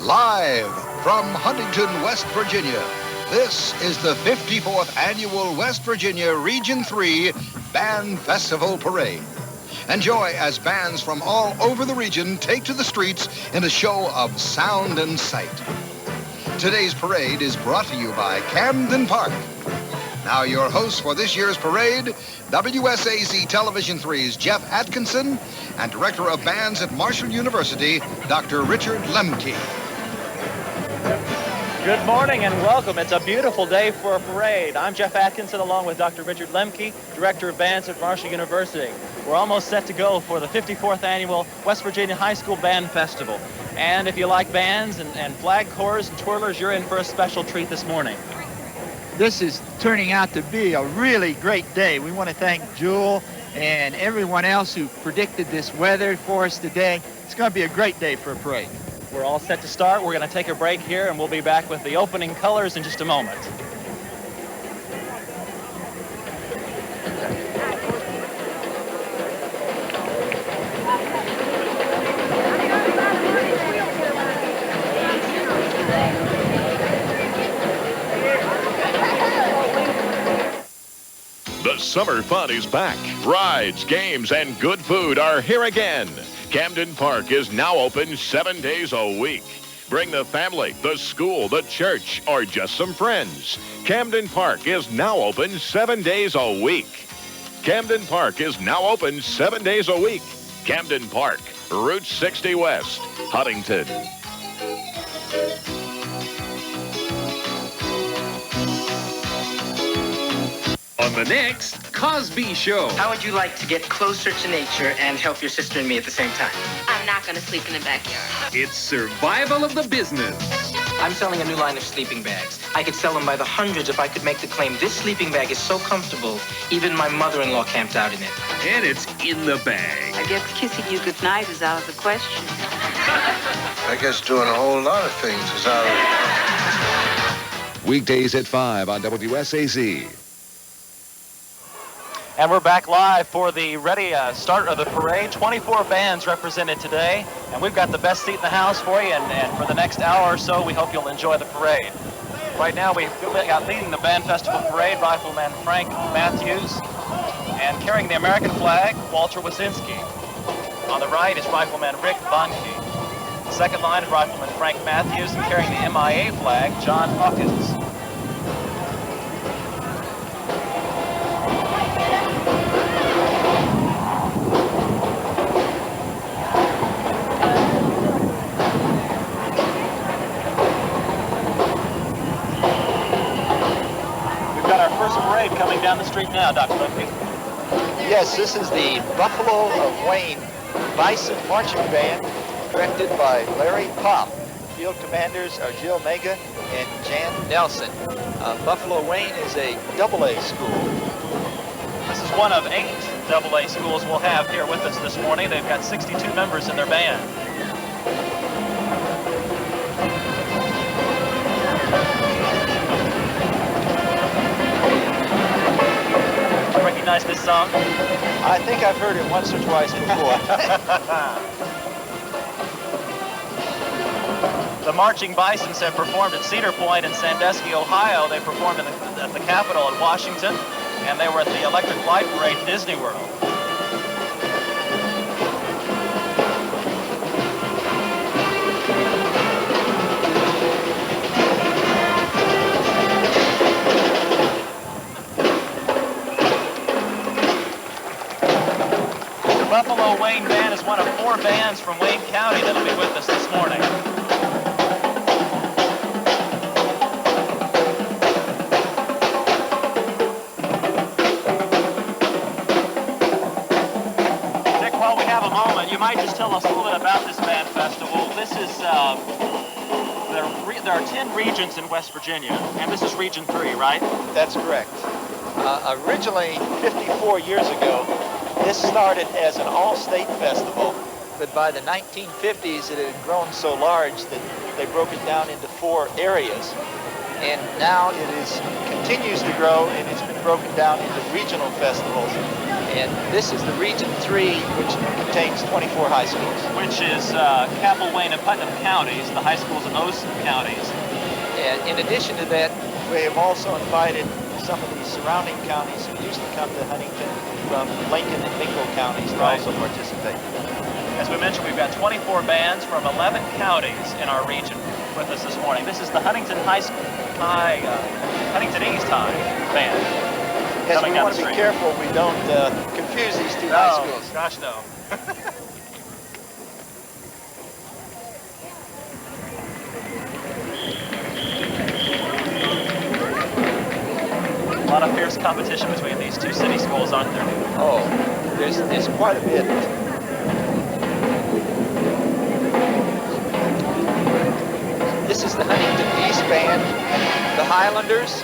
Live from Huntington, West Virginia, this is the 54th Annual West Virginia Region 3 Band Festival Parade. Enjoy as bands from all over the region take to the streets in a show of sound and sight. Today's parade is brought to you by Camden Park. Now your hosts for this year's parade, WSAZ Television 3's Jeff Atkinson and Director of Bands at Marshall University, Dr. Richard Lemke. Good morning and welcome. It's a beautiful day for a parade. I'm Jeff Atkinson along with Dr. Richard Lemke, Director of Bands at Marshall University. We're almost set to go for the 54th Annual West Virginia High School Band Festival. And if you like bands and flag corps and twirlers, you're in for a special treat this morning. This is turning out to be a really great day. We want to thank Jewel and everyone else who predicted this weather for us today. It's going to be a great day for a parade. We're all set to start. We're going to take a break here, and we'll be back with the opening colors in just a moment. The summer fun is back. Rides, games, and good food are here again. Camden Park is now open 7 days a week. Bring the family, the school, the church, or just some friends. Camden Park is now open 7 days a week. Camden Park is now open 7 days a week. Camden Park, Route 60 West, Huntington. On the next Cosby Show. How would you like to get closer to nature and help your sister and me at the same time? I'm not going to sleep in the backyard. It's survival of the business. I'm selling a new line of sleeping bags. I could sell them by the hundreds if I could make the claim this sleeping bag is so comfortable, even my mother-in-law camped out in it. And it's in the bag. I guess kissing you goodnight is out of the question. I guess doing a whole lot of things is out of... Weekdays at 5 on WSAZ. And we're back live for the ready start of the parade. 24 bands represented today, and we've got the best seat in the house for you, and for the next hour or so, we hope you'll enjoy the parade. Right now, we've got leading the Band Festival Parade, Rifleman Frank Matthews, and carrying the American flag, Walter Wasinski. On the right is Rifleman Rick Bonke. The second line is Rifleman Frank Matthews, and carrying the MIA flag, John Hawkins. Coming down the street now, Dr. Lemke. Yes, this is the Buffalo of Wayne Bison Marching Band, directed by Larry Pop. Field commanders are Jill Mega and Jan Nelson. Buffalo Wayne is a AA school. This is one of 8 AA schools we'll have here with us this morning. They've got 62 members in their band. Recognize this song? I think I've heard it once or twice before. The Marching Bisons have performed at Cedar Point in Sandusky, Ohio. They performed at the Capitol in Washington, and they were at the Electric Light Parade at Disney World. Buffalo Wayne Band is one of 4 bands from Wayne County that'll be with us this morning. Dick, while we have a moment, you might just tell us a little bit about this band festival. This is, there are 10 regions in West Virginia, and this is Region 3, right? That's correct. Originally, 54 years ago, this started as an all-state festival, but by the 1950s it had grown so large that they broke it down into 4 areas. And now it continues to grow, and it's been broken down into regional festivals. And this is the Region 3, which contains 24 high schools. Which is Capel, Wayne, and Putnam counties, the high schools in those counties. And in addition to that, we have also invited some of the surrounding counties who used to come to Huntington from Lincoln and Mingo counties to also participate. As we mentioned, we've got 24 bands from 11 counties in our region with us this morning. This is the Huntington Huntington East High band. Yes, we want to be careful we don't confuse these two high schools. Gosh, no. A lot of fierce competition between these two city schools, aren't there? Oh, there's quite a bit. This is the Huntington East band, the Highlanders.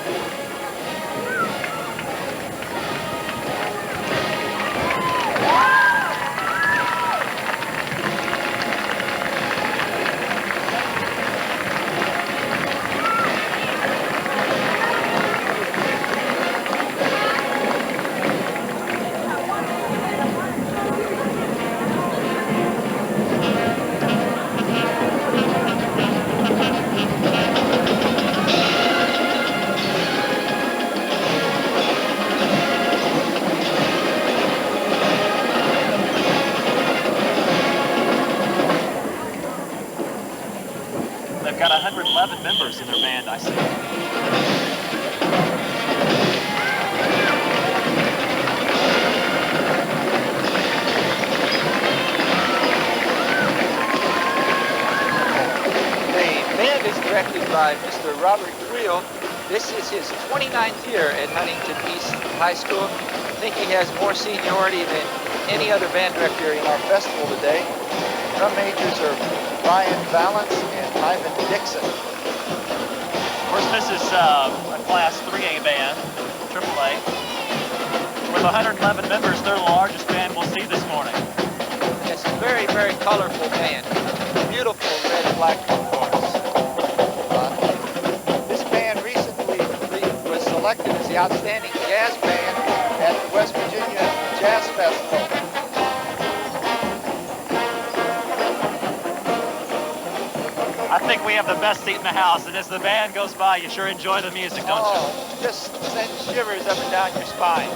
They've got 111 members in their band, I see. The band is directed by Mr. Robert Creel. This is his 29th year at Huntington East High School. I think he has more seniority than any other band director in our festival today. Drum majors are Brian Valance and Ivan Dixon. Of course, this is a Class 3A band, AAA. With 111 members, they're the largest band we'll see this morning. It's a very, very colorful band. Beautiful red and black uniforms. This band recently was selected as the outstanding jazz band at the West Virginia Jazz Festival. I think we have the best seat in the house, and as the band goes by, you sure enjoy the music, don't you? Just send shivers up and down your spine.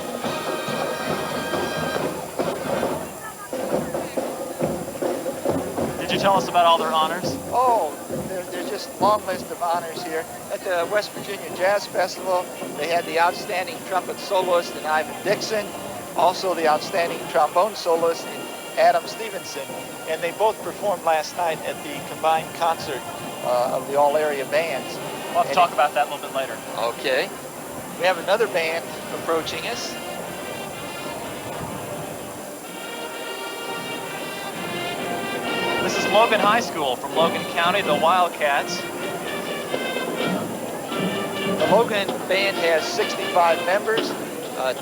Did you tell us about all their honors? Oh, there's just a long list of honors here. At the West Virginia Jazz Festival, they had the outstanding trumpet soloist in Ivan Dixon, also the outstanding trombone soloist in Adam Stevenson, and they both performed last night at the combined concert of the all-area bands. We'll have to talk about that a little bit later. Okay. We have another band approaching us. This is Logan High School from Logan County, the Wildcats. The Logan band has 65 members.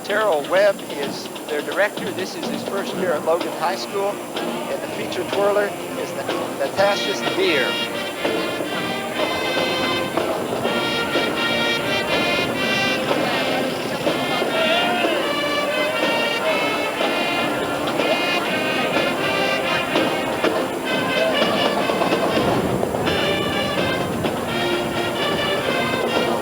Terrell Webb is their director. This is his first year at Logan High School. And the featured twirler is Natasha Beer.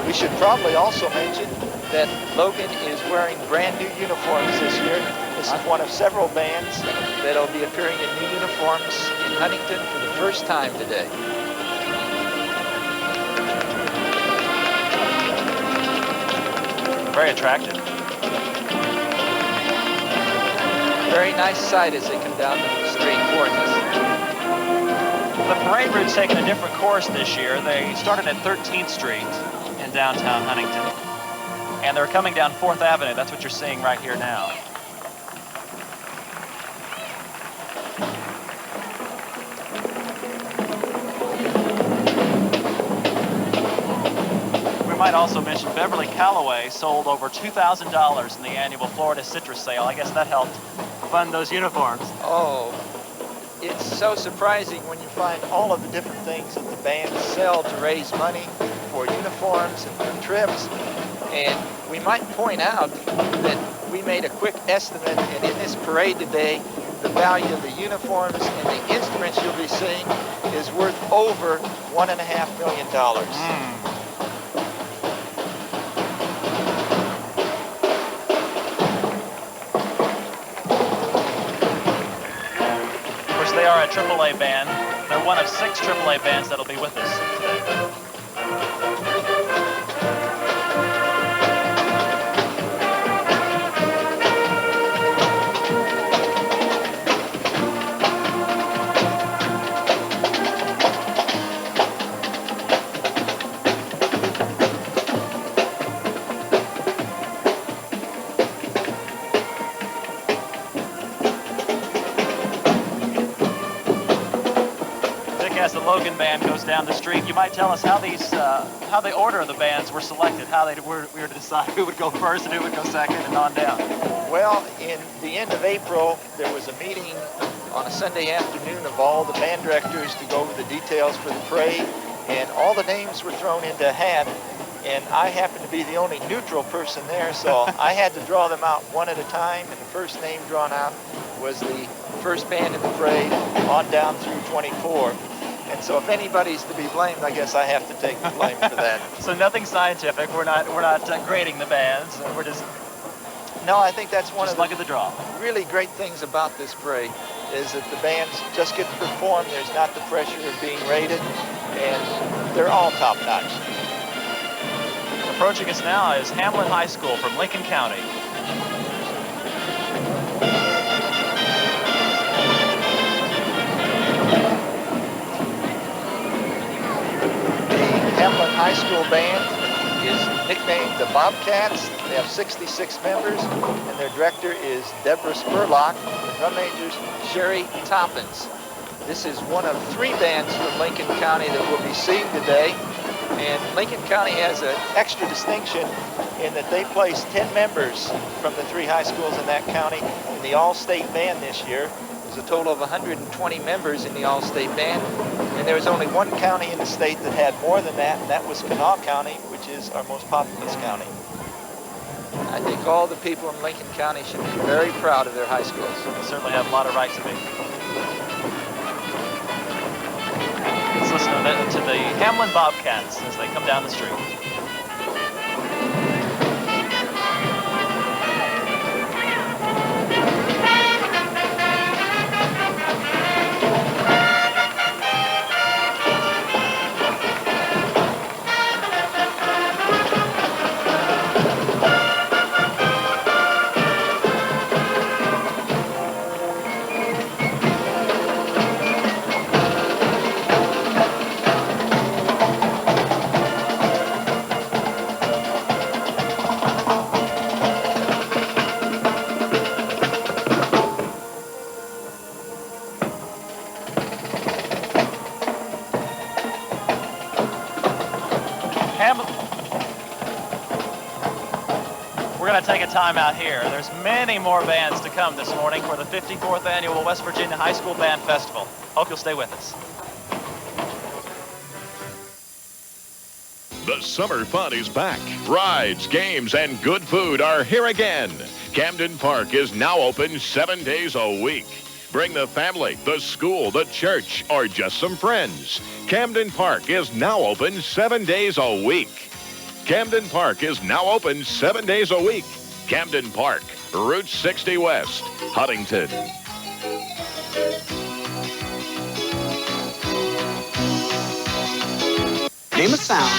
We should probably also mention that Logan is wearing brand new uniforms this year. This is one of several bands that will be appearing in new uniforms in Huntington for the first time today. Very attractive. Very nice sight as they come down the street towards us. The parade route's taken a different course this year. They started at 13th Street in downtown Huntington. And they're coming down 4th Avenue. That's what you're seeing right here now. We might also mention Beverly Calloway sold over $2,000 in the annual Florida Citrus Sale. I guess that helped fund those uniforms. Oh, it's so surprising when you find all of the different things that the bands sell to raise money for uniforms and for trips. And we might point out that we made a quick estimate, and in this parade today, the value of the uniforms and the instruments you'll be seeing is worth over $1.5 million. Of course, they are a AAA band. They're one of 6 AAA bands that'll be with us today. As the Logan band goes down the street, you might tell us how how the order of the bands were selected, how we were to decide who would go first and who would go second, and on down. Well, in the end of April, there was a meeting on a Sunday afternoon of all the band directors to go over the details for the parade, and all the names were thrown into a hat, and I happened to be the only neutral person there, so I had to draw them out one at a time, and the first name drawn out was the first band in the parade on down through 24. And so if anybody's to be blamed, I guess I have to take the blame for that. So nothing scientific. We're not grading the bands. We're just No, I think that's one of luck of the draw. Really great things about this parade is that the bands just get to perform. There's not the pressure of being rated, and they're all top-notch. Approaching us now is Hamlin High School from Lincoln County. Hamlin High School band is nicknamed the Bobcats. They have 66 members, and their director is Deborah Spurlock. The drum major's Sherry Toppins. This is one of 3 bands from Lincoln County that we'll be seeing today. And Lincoln County has an extra distinction in that they placed 10 members from the 3 high schools in that county in the all-state band this year. There's a total of 120 members in the all-state band. And there was only one county in the state that had more than that, and that was Kanawha County, which is our most populous county. I think all the people in Lincoln County should be very proud of their high schools. They certainly have a lot of right to be. Let's listen to the Hamlin Bobcats as they come down the street. We're going to take a time out here. There's many more bands to come this morning for the 54th Annual West Virginia High School Band Festival. Hope you'll stay with us. The summer fun is back. Rides, games, and good food are here again. Camden Park is now open 7 days a week. Bring the family, the school, the church, or just some friends. Camden Park is now open 7 days a week. Camden Park is now open 7 days a week. Camden Park, Route 60 West, Huntington. Name a sound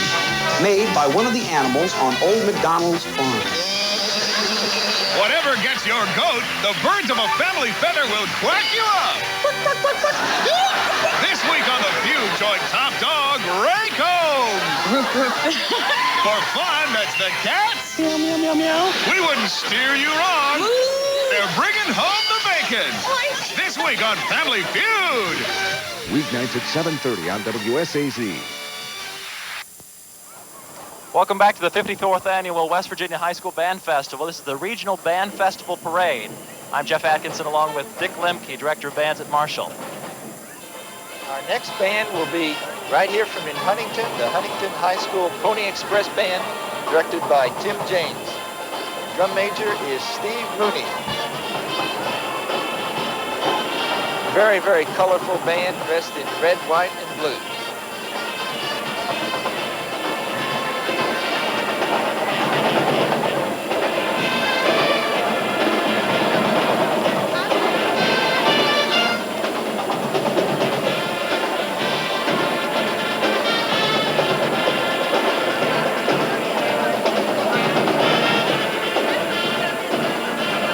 made by one of the animals on Old MacDonald's farm. Whatever gets your goat, the birds of a family feather will quack you up. This week on The Feud, join top dog Ray Combs. For fun, that's the cats. Meow, meow, meow, meow. We wouldn't steer you wrong. They're bringing home the bacon. This week on Family Feud. Weeknights at 7:30 on WSAZ. Welcome back to the 54th Annual West Virginia High School Band Festival. This is the Regional Band Festival Parade. I'm Jeff Atkinson along with Dick Lemke, Director of Bands at Marshall. Our next band will be right here from in Huntington, the Huntington High School Pony Express Band, directed by Tim James. drum major is Steve Mooney. Very, very colorful band dressed in red, white, and blue.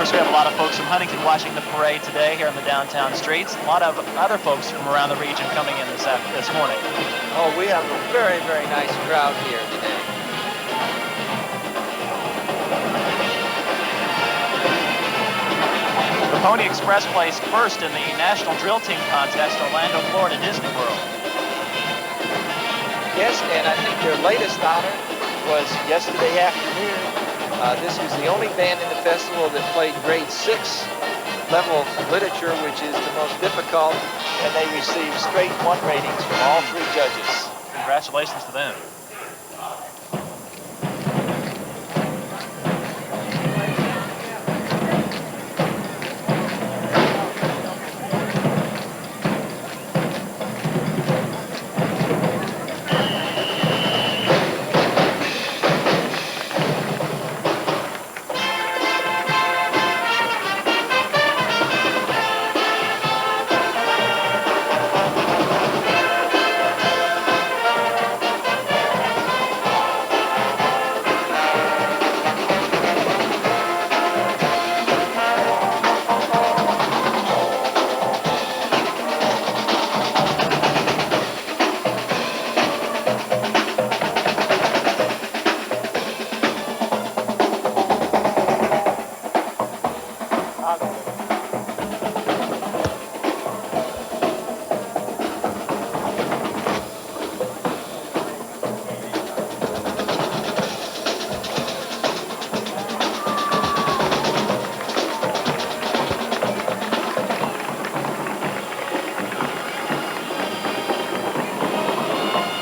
We have a lot of folks from Huntington watching the parade today here in the downtown streets. A lot of other folks from around the region coming in this morning. Oh, we have a very, very nice crowd here today. The Pony Express placed first in the National Drill Team Contest, Orlando, Florida, Disney World. Yes, and I think their latest honor was yesterday afternoon. This was the only band in the festival that played grade 6 level literature, which is the most difficult, and they received straight 1 ratings from all 3 judges. Congratulations to them.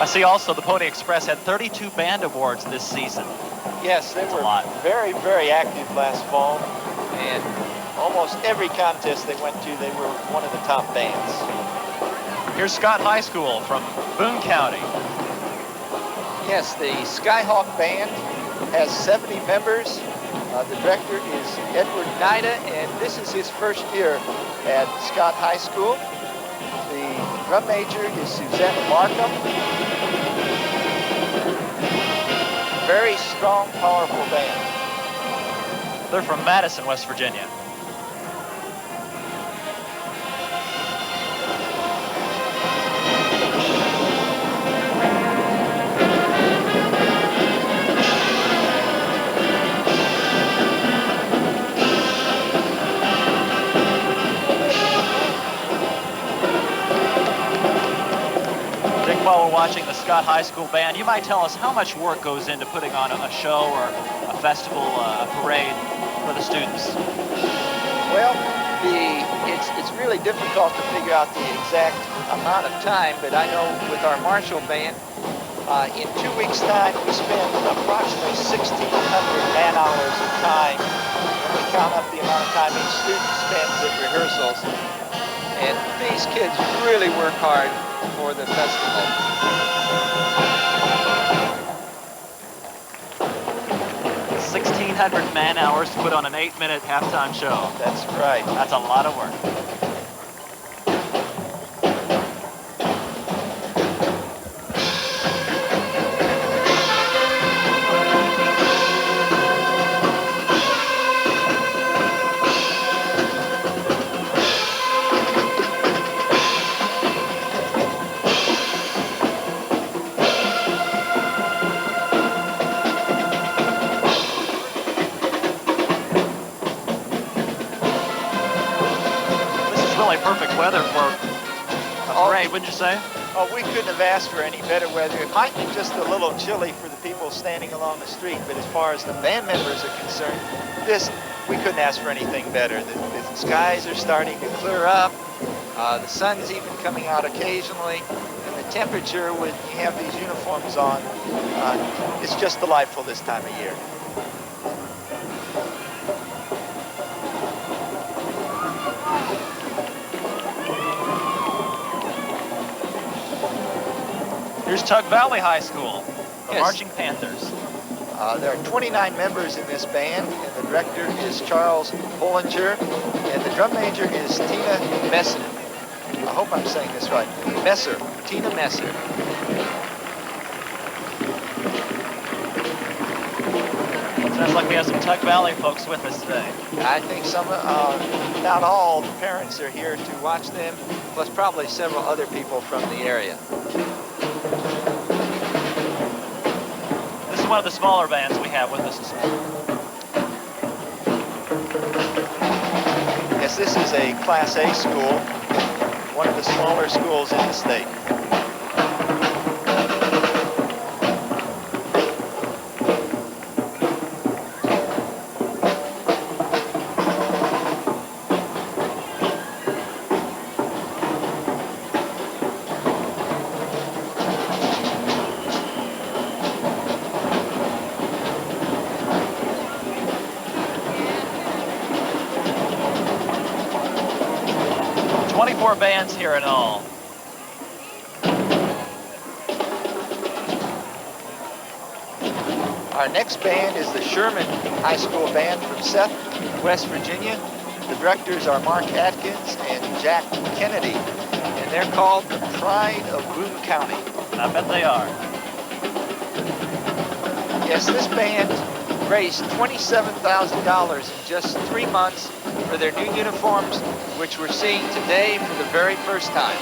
I see also the Pony Express had 32 band awards this season. Yes, they were very, very active last fall, and almost every contest they went to, they were one of the top bands. Here's Scott High School from Boone County. Yes, the Skyhawk Band has 70 members. The director is Edward Nida, and this is his first year at Scott High School. The drum major is Suzette Markham. Very strong, powerful band. They're from Madison, West Virginia. While we're watching the Scott High School Band, you might tell us how much work goes into putting on a show or a festival, a parade for the students? Well, it's really difficult to figure out the exact amount of time, but I know with our Marshall Band, in 2 weeks' time, we spend approximately 1,600 man-hours of time when we count up the amount of time each student spends at rehearsals. And these kids really work hard for the festival. 1,600 man-hours to put on an 8-minute halftime show. That's right. That's a lot of work. Perfect weather for a parade, wouldn't you say? Oh, we couldn't have asked for any better weather. It might be just a little chilly for the people standing along the street, but as far as the band members are concerned, we couldn't ask for anything better. The skies are starting to clear up. The sun's even coming out occasionally, and the temperature when you have these uniforms on, it's just delightful this time of year. Here's Tug Valley High School, the Yes. Marching Panthers. There are 29 members in this band, and the director is Charles Bollinger, and the drum major is Tina Messer. I hope I'm saying this right. Messer, Tina Messer. Sounds like we have some Tug Valley folks with us today. I think some, not all, the parents are here to watch them, plus probably several other people from the area. This is one of the smaller bands we have with us this morning. Yes, this is a Class A school, one of the smaller schools in the state. Bands here in all. Our next band is the Sherman High School Band from Seth, West Virginia. The directors are Mark Atkins and Jack Kennedy, and they're called the Pride of Boone County. I bet they are. Yes, this band raised $27,000 in just 3 months for their new uniforms, which we're seeing today for the very first time.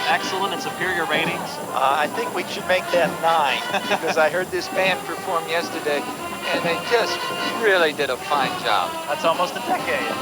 Excellent and superior ratings? I think we should make that 9 because I heard this band perform yesterday and they just really did a fine job. That's almost a decade.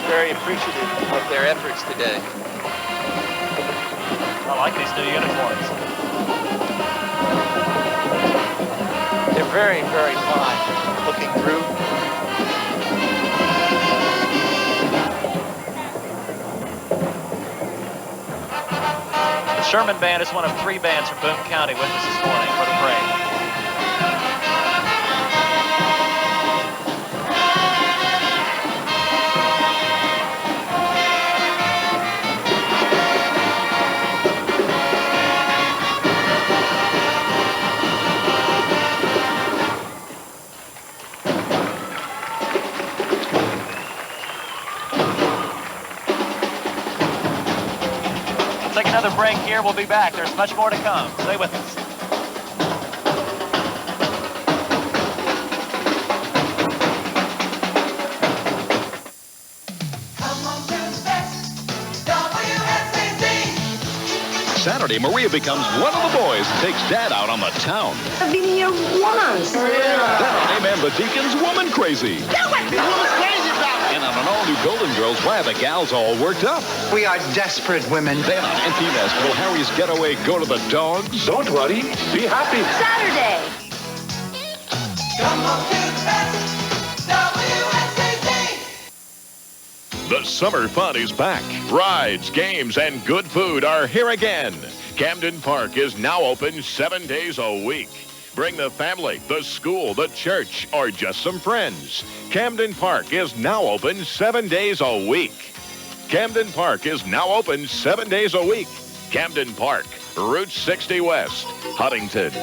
Very appreciative of their efforts today. I like these new uniforms. They're very, very fine looking through. The Sherman Band is one of 3 bands from Boone County with us this morning for the parade. Another break here. We'll be back. There's much more to come. Stay with us. Saturday, Maria becomes one of the boys and takes Dad out on the town. I've been here once. Then Amen the Deacon's Woman Crazy. Do it! Woman's crazy about it. And on an all-new Golden Girls, why are the gals all worked up? We are desperate women. Then on Empty Nest, will Harry's getaway go to the dogs? Don't worry. Be happy. Saturday. Come on to the best. The summer fun is back. Rides, games, and good food are here again. Camden Park is now open 7 days a week. Bring the family, the school, the church, or just some friends. Camden Park is now open 7 days a week. Camden Park is now open 7 days a week. Camden Park, Route 60 West, Huntington.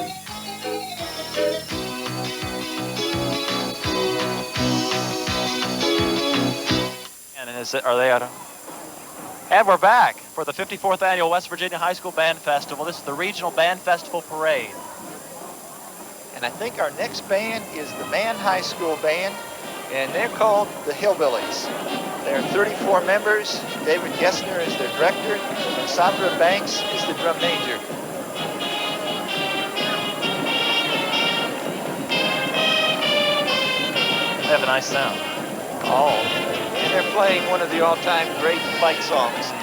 And are they out of? And we're back for the 54th Annual West Virginia High School Band Festival. This is the Regional Band Festival Parade. And I think our next band is the Man High School Band, and they're called the Hillbillies. There are 34 members. David Gessner is their director, and Sandra Banks is the drum major. They have a nice sound. Oh, and they're playing one of the all-time great fight songs.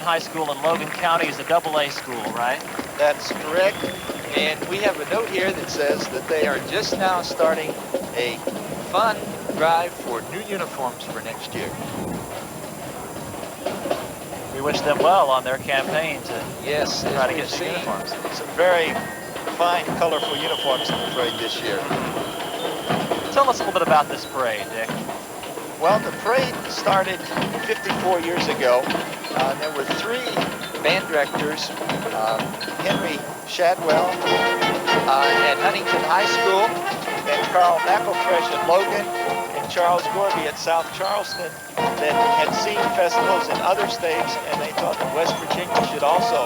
High School in Logan County is a AA school, right? That's correct. And we have a note here that says that they are just now starting a fun drive for new uniforms for next year. We wish them well on their campaign to try to get new uniforms. Some very fine, colorful uniforms in the parade this year. Tell us a little bit about this parade, Dick. Well, the parade started 54 years ago. There were 3 band directors, Henry Shadwell at Huntington High School, and Carl McElfresh at Logan, and Charles Gorby at South Charleston, that had seen festivals in other states, and they thought that West Virginia should also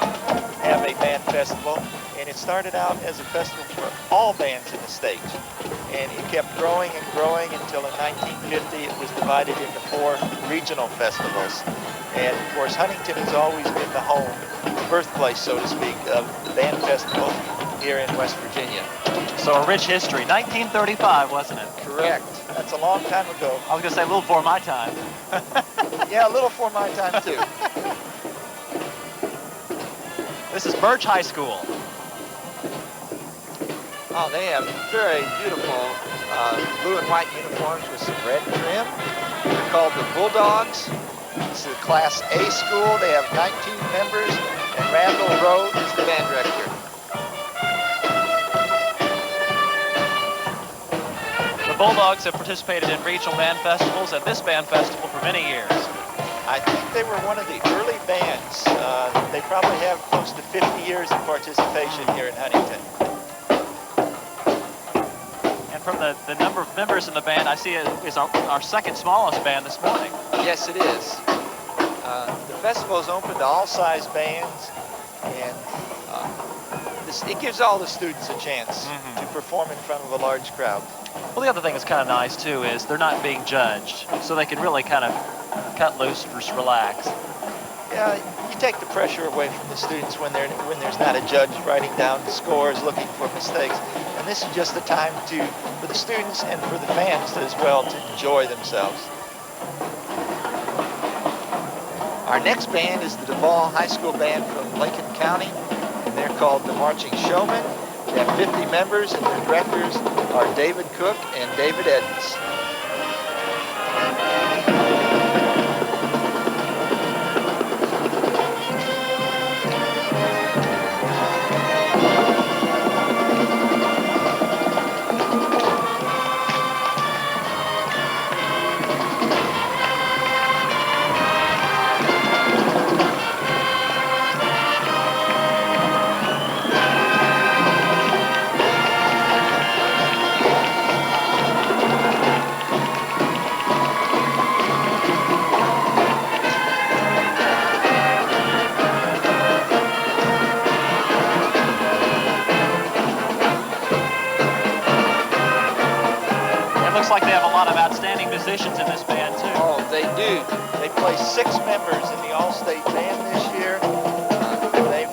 have a band festival. And it started out as a festival for all bands in the state. And it kept growing and growing until in 1950 it was divided into 4 regional festivals. And of course Huntington has always been the home, the birthplace, so to speak, of the band festival here in West Virginia. So a rich history. 1935, wasn't it? Correct. That's a long time ago. I was going to say a little before my time. Yeah, a little before my time too. This is Birch High School. Oh, they have very beautiful blue and white uniforms with some red trim. They're called the Bulldogs. This is a Class A school. They have 19 members, and Randall Rowe is the band director. The Bulldogs have participated in regional band festivals and this band festival for many years. I think they were one of the early bands. They probably have close to 50 years of participation here in Huntington. From the number of members in the band, I see it is our second smallest band this morning. Yes, it is. The festival is open to all size bands, and it gives all the students a chance to perform in front of a large crowd. Well, the other thing that's kind of nice, too, is they're not being judged, so they can really kind of cut loose, just relax. Yeah, you take the pressure away from the students when there's not a judge writing down the scores, looking for mistakes. And this is just the time for the students and for the fans as well to enjoy themselves. Our next band is the Duval High School Band from Lincoln County, and they're called the Marching Showmen. They have 50 members, and their directors are David Cook and David Edens. Like they have a lot of outstanding musicians in this band, too. Oh, they do. They play 6 members in the All-State Band this year. They've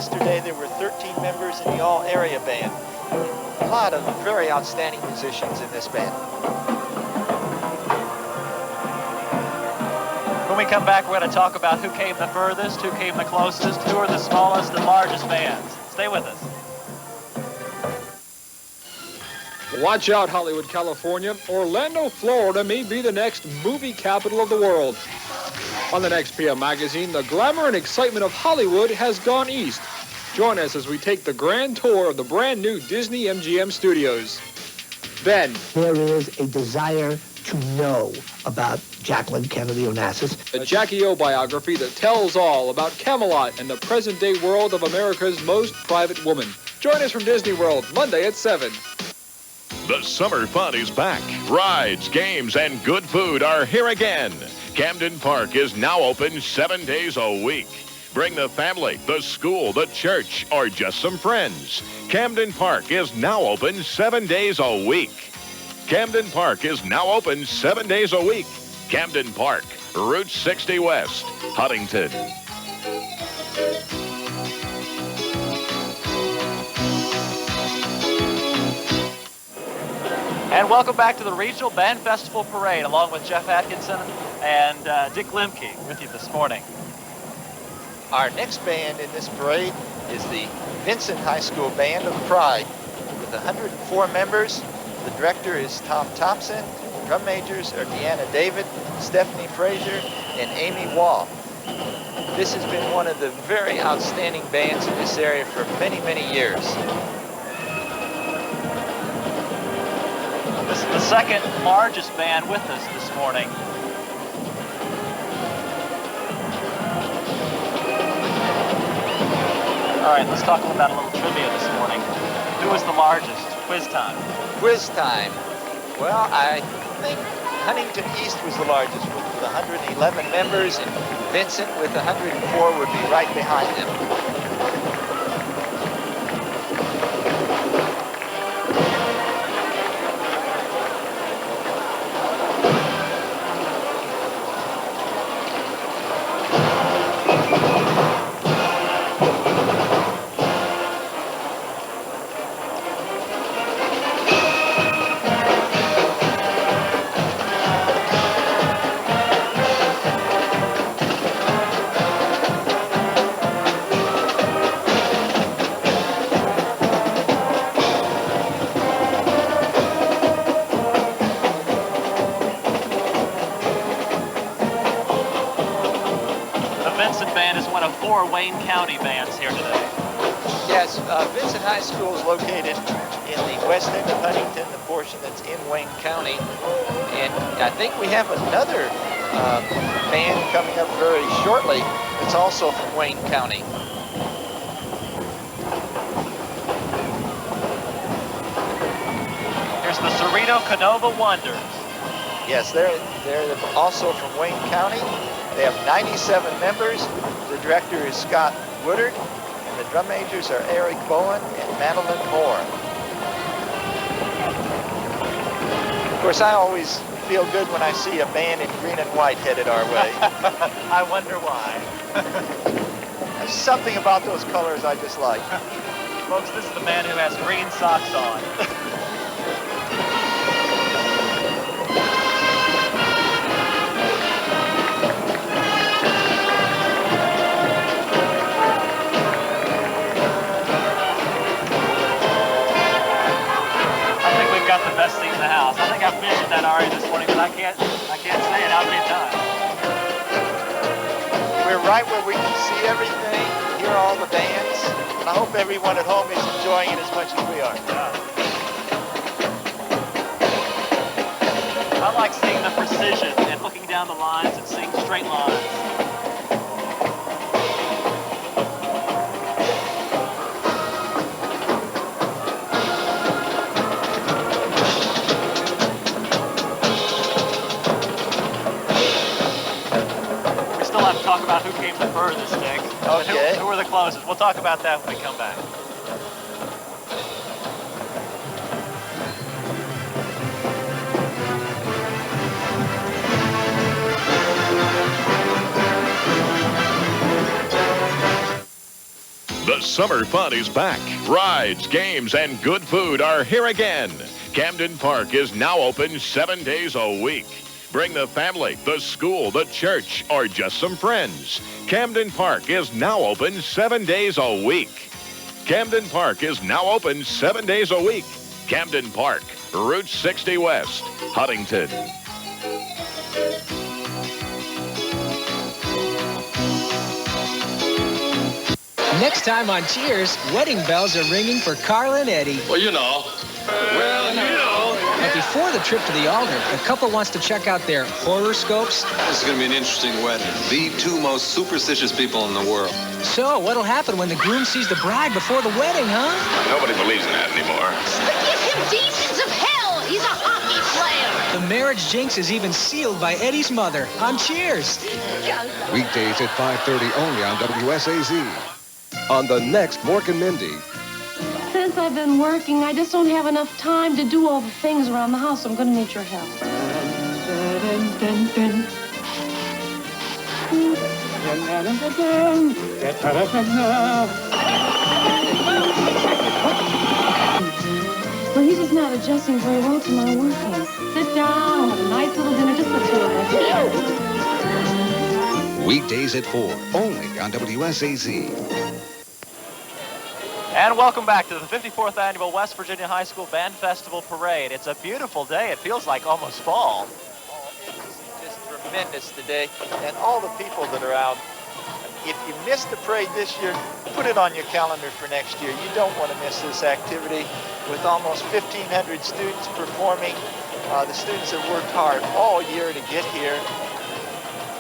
Yesterday there were 13 members in the all-area band. A lot of very outstanding musicians in this band. When we come back, we're going to talk about who came the furthest, who came the closest, who are the smallest and largest bands. Stay with us. Watch out, Hollywood, California. Orlando, Florida may be the next movie capital of the world. On the next PM magazine, the glamour and excitement of Hollywood has gone east. Join us as we take the grand tour of the brand new Disney MGM studios. Then, there is a desire to know about Jacqueline Kennedy Onassis. A Jackie O biography that tells all about Camelot and the present-day world of America's most private woman. Join us from Disney World, Monday at 7. The summer fun is back. Rides, games, and good food are here again. Camden Park is now open 7 days a week. Bring the family, the school, the church, or just some friends. Camden Park is now open 7 days a week. Camden Park is now open 7 days a week. Camden Park, Route 60 West, Huntington. And welcome back to the Regional Band Festival Parade, along with Jeff Atkinson and Dick Lemke with you this morning. Our next band in this parade is the Vincent High School Band of Pride. With 104 members, the director is Tom Thompson. Drum majors are Deanna David, Stephanie Frazier, and Amy Wall. This has been one of the very outstanding bands in this area for many, many years. This is the second largest band with us this morning. All right, let's talk about a little trivia this morning. Who was the largest? Quiz time. Quiz time. Well, I think Huntington East was the largest with 111 members, and Vincent with 104 would be right behind them. Wayne County bands here today. Yes, Vincent High School is located in the west end of Huntington, the portion that's in Wayne County. And I think we have another band coming up very shortly that's also from Wayne County. Here's the Cerrito Canova Wonders. Yes, they're also from Wayne County. They have 97 members. The director is Scott Woodard, and the drum majors are Eric Bowen and Madeline Moore. Of course, I always feel good when I see a band in green and white headed our way. I wonder why. There's something about those colors I just like. Folks, this is the man who has green socks on. Got the best seat in the house. I think I've mentioned that already this morning, but I can't say it how many times. We're right where we can see everything, hear all the bands, and I hope everyone at home is enjoying it as much as we are. I like seeing the precision and looking down the lines and seeing straight lines. Talk about who came the furthest, Dick. Okay. Who were the closest? We'll talk about that when we come back. The summer fun is back. Rides, games, and good food are here again. Camden Park is now open 7 days a week. Bring the family, the school, the church, or just some friends. Camden Park is now open 7 days a week. Camden Park is now open 7 days a week. Camden Park, Route 60 West, Huntington. Next time on Cheers, wedding bells are ringing for Carl and Eddie. Well, you know. But before the trip to the altar, the couple wants to check out their horoscopes. This is going to be an interesting wedding. The two most superstitious people in the world. So, what'll happen when the groom sees the bride before the wedding, huh? Nobody believes in that anymore. Forgive him, demons of hell! He's a hockey player! The marriage jinx is even sealed by Eddie's mother on Cheers. Weekdays at 5:30 only on WSAZ. On the next Mork and Mindy. Since I've been working, I just don't have enough time to do all the things around the house. I'm going to need your help. Well, he's just not adjusting very well to my working. Sit down, have a nice little dinner, just the two of us. Weekdays at 4 only on WSAZ. And welcome back to the 54th Annual West Virginia High School Band Festival Parade. It's a beautiful day. It feels like almost fall. It's just tremendous today. And all the people that are out. If you missed the parade this year, put it on your calendar for next year. You don't want to miss this activity with almost 1,500 students performing. The students have worked hard all year to get here.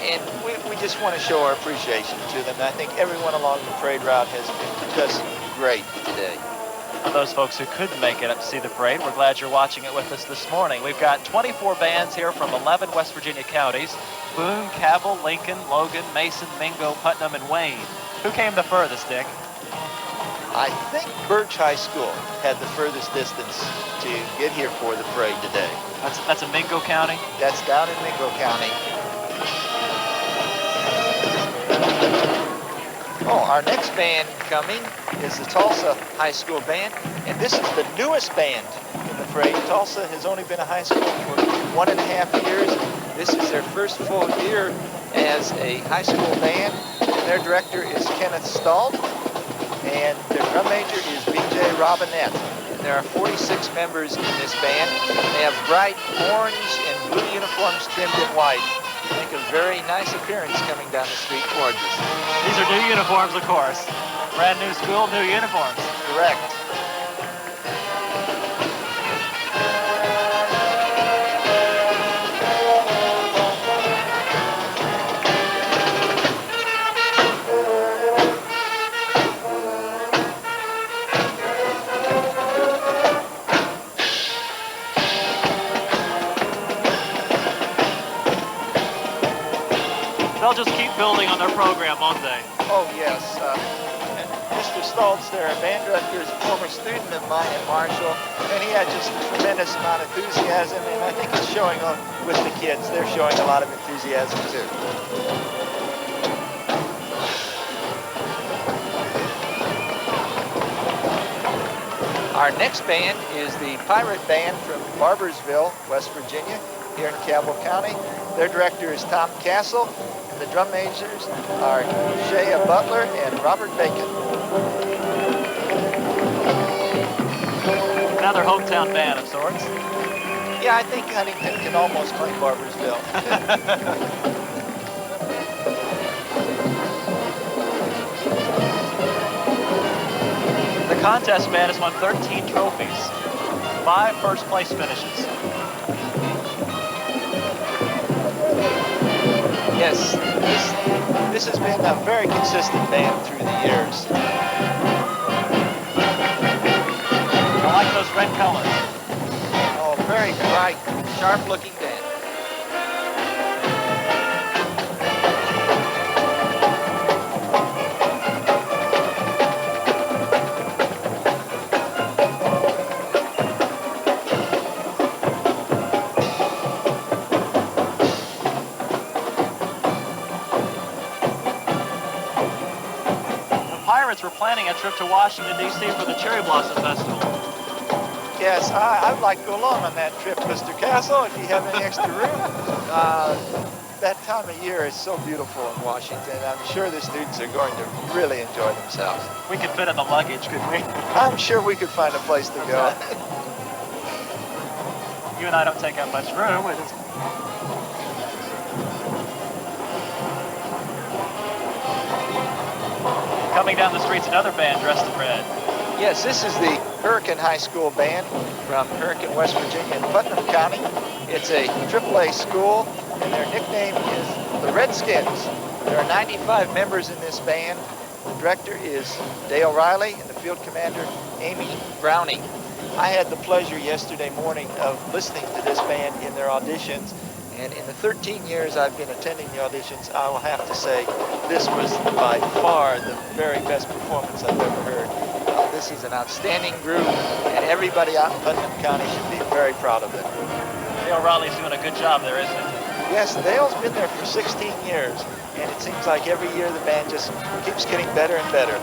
And we just want to show our appreciation to them. I think everyone along the parade route has been just great today. For those folks who couldn't make it up to see the parade, we're glad you're watching it with us this morning. We've got 24 bands here from 11 West Virginia counties: Boone, Cabell, Lincoln, Logan, Mason, Mingo, Putnam, and Wayne. Who came the furthest, Dick? I think Birch High School had the furthest distance to get here for the parade today. That's in Mingo County? That's down in Mingo County. Oh, our next band coming is the Tulsa High School Band, and this is the newest band in the parade. Tulsa has only been a high school for 1.5 years. This is their first full year as a high school band. Their director is Kenneth Stahl, and their drum major is B.J. Robinette. And there are 46 members in this band. They have bright orange and blue uniforms trimmed in white. Make a very nice appearance coming down the street towards us. These are new uniforms, of course. Brand new school, new uniforms. Correct. They'll just keep building on their program, won't they? Oh, yes. And Mr. Stoltz, their band director, is a former student of mine at Marshall, and he had just a tremendous amount of enthusiasm, and I think it's showing on with the kids. They're showing a lot of enthusiasm, too. Our next band is the Pirate Band from Barbersville, West Virginia, here in Cabell County. Their director is Tom Castle, and the drum majors are Shea Butler and Robert Bacon. Another hometown band of sorts. Yeah, I think Huntington can almost claim Barbersville. The contest band has won 13 trophies, 5 first place finishes. Yes, this has been a very consistent band through the years. I like those red colors. Oh, very bright, sharp-looking band. Wildcats were planning a trip to Washington, D.C. for the Cherry Blossom Festival. Yes, I'd like to go along on that trip, Mr. Castle, if you have any extra room. That time of year is so beautiful in Washington. I'm sure the students are going to really enjoy themselves. We could fit in the luggage, couldn't we? I'm sure we could find a place to go. You and I don't take up much room. Coming down the streets, another band dressed in red. Yes, this is the Hurricane High School band from Hurricane, West Virginia in Putnam County. It's a AAA school, and their nickname is the Redskins. There are 95 members in this band. The director is Dale Riley, and the field commander, Amy Browning. I had the pleasure yesterday morning of listening to this band in their auditions, and in the 13 years I've been attending the auditions, I will have to say this was by far the very best performance I've ever heard. This is an outstanding group, and everybody out in Putnam County should be very proud of it. Dale Riley's doing a good job there, isn't he? Yes, Dale's been there for 16 years, and it seems like every year the band just keeps getting better and better.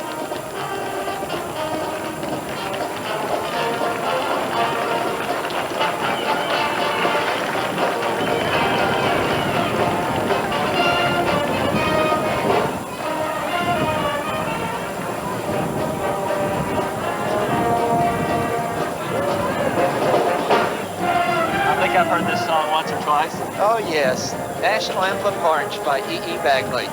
I've heard this song once or twice. Oh yes, National Anthem March by E.E. Bagley.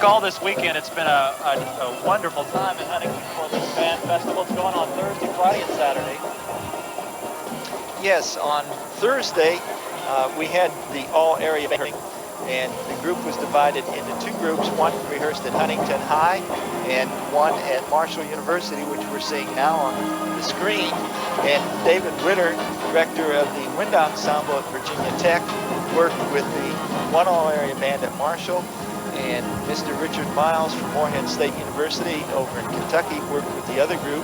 All this weekend, it's been a wonderful time in Huntington for this band festival. It's going on Thursday, Friday, and Saturday. Yes, on Thursday, we had the all-area band, and the group was divided into two groups. One rehearsed at Huntington High, and one at Marshall University, which we're seeing now on the screen. And David Ritter, director of the Wind Ensemble at Virginia Tech, worked with the one all-area band at Marshall. And Mr. Richard Miles from Morehead State University over in Kentucky worked with the other group.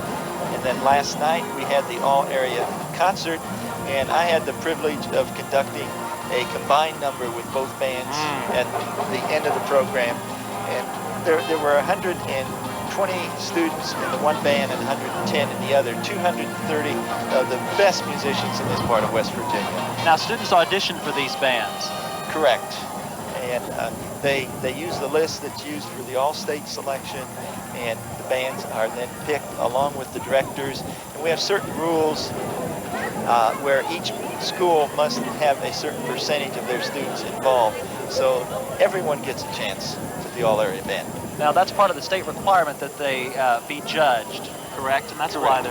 And then last night we had the all-area concert, and I had the privilege of conducting a combined number with both bands at the end of the program. And there were 120 students in the one band and 110 in the other, 230 of the best musicians in this part of West Virginia. Now, students audition for these bands. Correct. And they use the list that's used for the all-state selection, and the bands are then picked along with the directors. And we have certain rules where each school must have a certain percentage of their students involved. So everyone gets a chance to the all-area band. Now, that's part of the state requirement that they be judged, correct? And that's why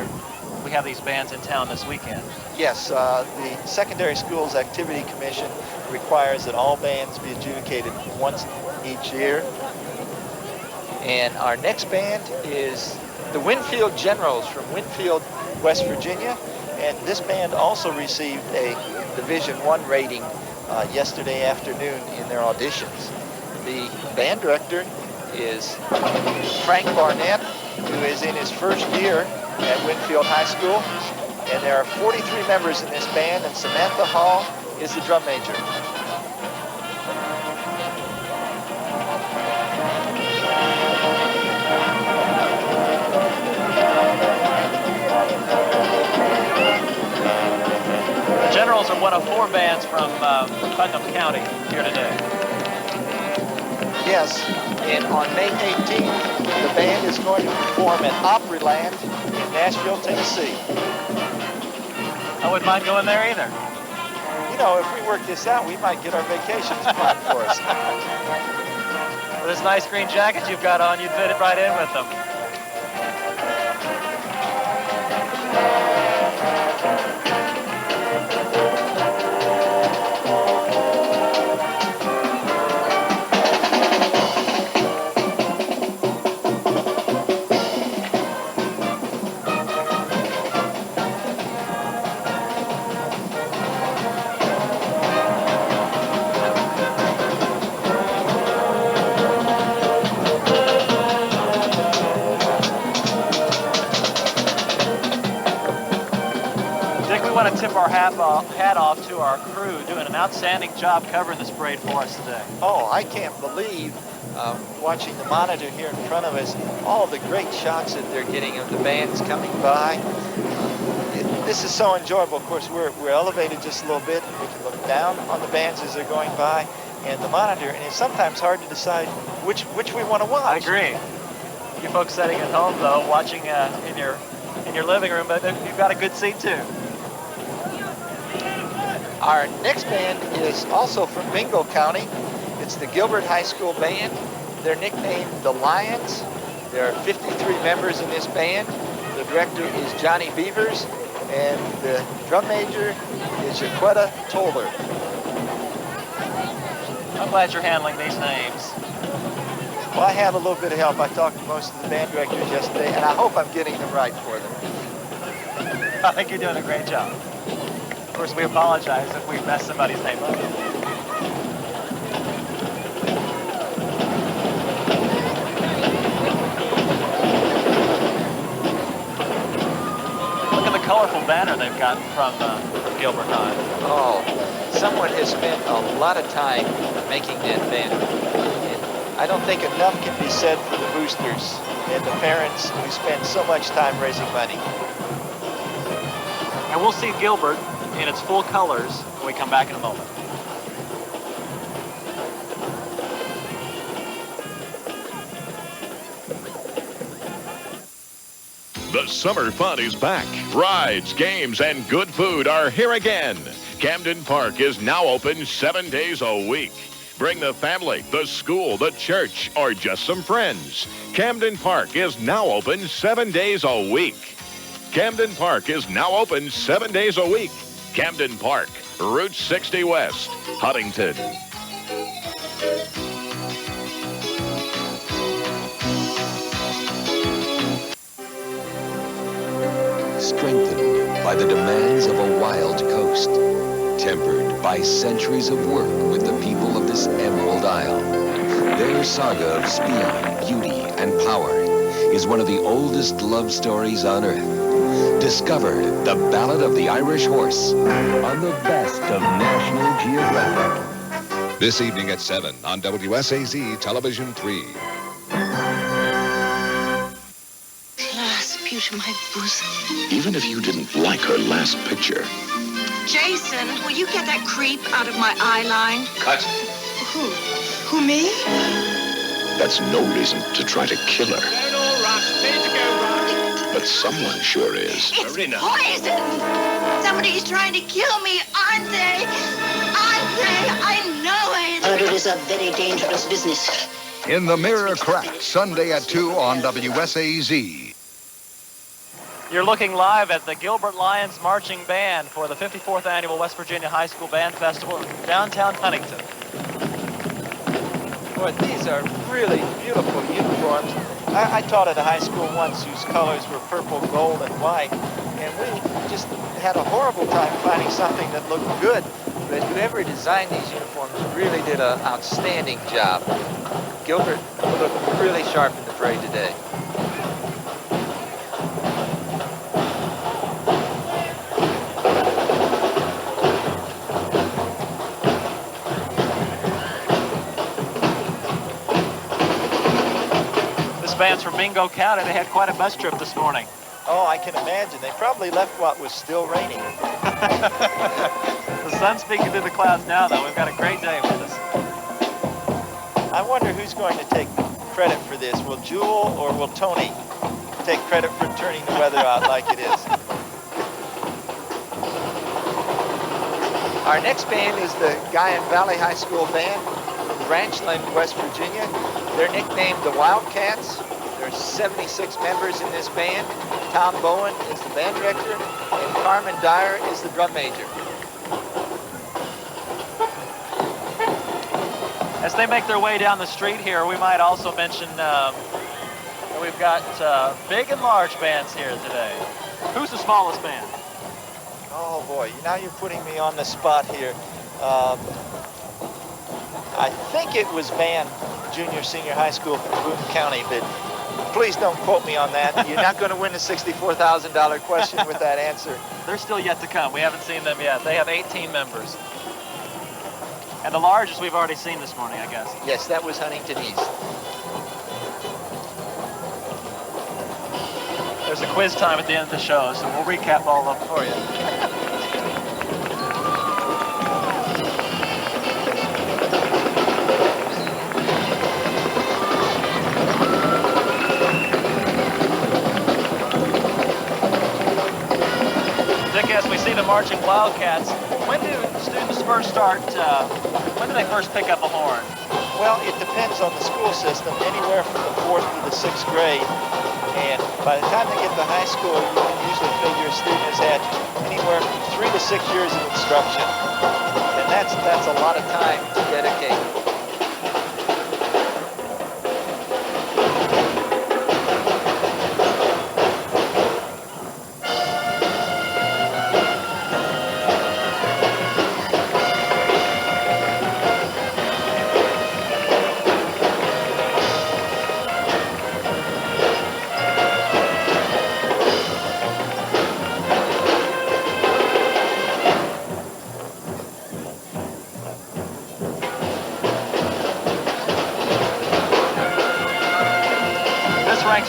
we have these bands in town this weekend. Yes, the Secondary Schools Activity Commission requires that all bands be adjudicated once each year. And our next band is the Winfield Generals from Winfield, West Virginia. And this band also received a Division I rating yesterday afternoon in their auditions. The band director is Frank Barnett, who is in his first year at Winfield High School. And there are 43 members in this band, and Samantha Hall is the drum major. The Generals are one of 4 bands from Putnam County here today. Yes, and on May 18th, the band is going to perform at Opryland in Nashville, Tennessee. I wouldn't mind going there either. You know, if we work this out, we might get our vacations planned for us. With this nice green jacket you've got on, you'd fit it right in with them. want to tip our hat off to our crew doing an outstanding job covering this parade for us today. Oh, I can't believe watching the monitor here in front of us, all the great shots that they're getting of the bands coming by. This is so enjoyable. Of course, we're elevated just a little bit. We can look down on the bands as they're going by, and the monitor, and it's sometimes hard to decide which we want to watch. I agree. You folks sitting at home, though, watching in your living room, but you've got a good seat, too. Our next band is also from Bingo County. It's the Gilbert High School Band. They're nicknamed the Lions. There are 53 members in this band. The director is Johnny Beavers, and the drum major is Jaquetta Toller. I'm glad you're handling these names. Well, I have a little bit of help. I talked to most of the band directors yesterday, and I hope I'm getting them right for them. I think you're doing a great job. Of course, we apologize if we messed somebody's name up. Look at the colorful banner they've got from Gilbert High. Oh, someone has spent a lot of time making that banner. And I don't think enough can be said for the boosters and the parents who spend so much time raising money. And we'll see Gilbert in its full colors when we come back in a moment. The summer fun is back. Rides, games, and good food are here again. Camden Park is now open 7 days a week. Bring the family, the school, the church, or just some friends. Camden Park is now open 7 days a week. Camden Park is now open 7 days a week. Camden Park, Route 60 West, Huntington. Strengthened by the demands of a wild coast, tempered by centuries of work with the people of this Emerald Isle. Their saga of speed, beauty, and power is one of the oldest love stories on Earth. Discover The Ballad of the Irish Horse on the best of National Geographic. This evening at 7 on WSAZ Television 3. Clasped my bosom. Even if you didn't like her last picture. Jason, will you get that creep out of my eye line? Cut. Who, me? That's no reason to try to kill her. But someone sure is. It's poison! Somebody's trying to kill me, aren't they? Aren't they? I know it! But it is a very dangerous business. In the Mirror Crack, Sunday at 2 on WSAZ. You're looking live at the Gilbert Lions Marching Band for the 54th Annual West Virginia High School Band Festival in downtown Huntington. Boy, these are really beautiful uniforms. I taught at a high school once whose colors were purple, gold, and white, and we just had a horrible time finding something that looked good. But whoever designed these uniforms really did an outstanding job. Gilbert looked really sharp in the parade today. Bands from Bingo County, they had quite a bus trip this morning. Oh, I can imagine. They probably left what was still raining. The sun's peeking through the clouds now, though. We've got a great day with us. I wonder who's going to take credit for this. Will Jewel or will Tony take credit for turning the weather out like it is? Our next band is the Guyan Valley High School Band from Branchland, West Virginia. They're nicknamed the Wildcats. There's 76 members in this band. Tom Bowen is the band director, and Carmen Dyer is the drum major. As they make their way down the street here, we might also mention that we've got big and large bands here today. Who's the smallest band? Oh boy, now you're putting me on the spot here. I think it was band junior, senior high school from Boone County, but Please don't quote me on that. You're not going to win the $64,000 question with that answer. They're still yet to come. We haven't seen them yet. They have 18 members. And the largest we've already seen this morning, I guess. Yes, that was Huntington East. There's a quiz time at the end of the show, so we'll recap all of them for you. As we see the marching Wildcats, when do students first start, when do they first pick up a horn? Well, it depends on the school system, anywhere from the 4th to the 6th grade. And by the time they get to high school, you can usually figure a student has had anywhere from 3 to 6 years of instruction. And that's a lot of time to dedicate.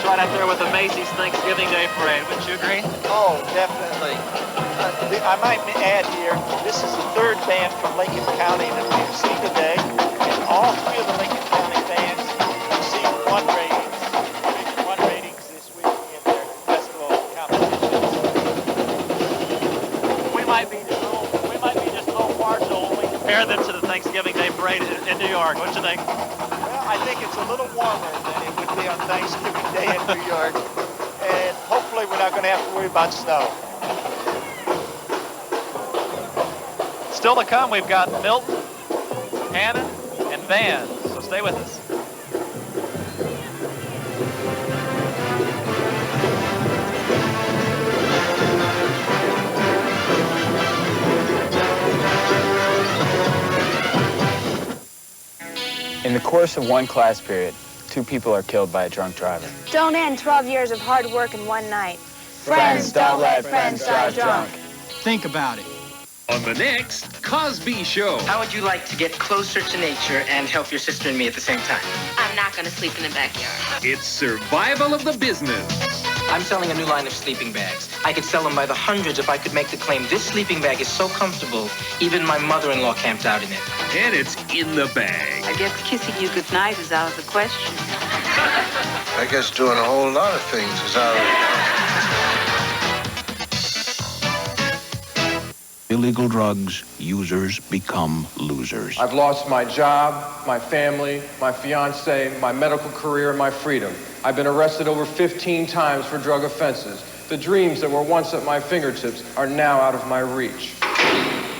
Right up there with the Macy's Thanksgiving Day Parade, wouldn't you agree? Oh, definitely. I might add here, this is the 3rd band from Lincoln County that we've seen today, and all 3 of the Lincoln County bands received 1 ratings this week in their festival competitions. We might be just a little partial when we compare them to the Thanksgiving Day Parade in New York. What do you think? Well, I think it's a little warmer than it would be on Thanksgiving Day in New York, and hopefully we're not going to have to worry about snow. Still to come, we've got Milton, Hannon, and Van, so stay with us. In the course of one class period, 2 people are killed by a drunk driver. Don't end 12 years of hard work in one night. Friends don't let friends die drunk. Think about it. On the next Cosby Show. How would you like to get closer to nature and help your sister and me at the same time? I'm not going to sleep in the backyard. It's survival of the business. I'm selling a new line of sleeping bags. I could sell them by the hundreds if I could make the claim this sleeping bag is so comfortable, even my mother-in-law camped out in it. And it's in the bag. I guess kissing you goodnight is out of the question. I guess doing a whole lot of things is out of... Illegal drugs users become losers. I've lost my job, my family, my fiance, my medical career, and my freedom. I've been arrested over 15 times for drug offenses. The dreams that were once at my fingertips are now out of my reach.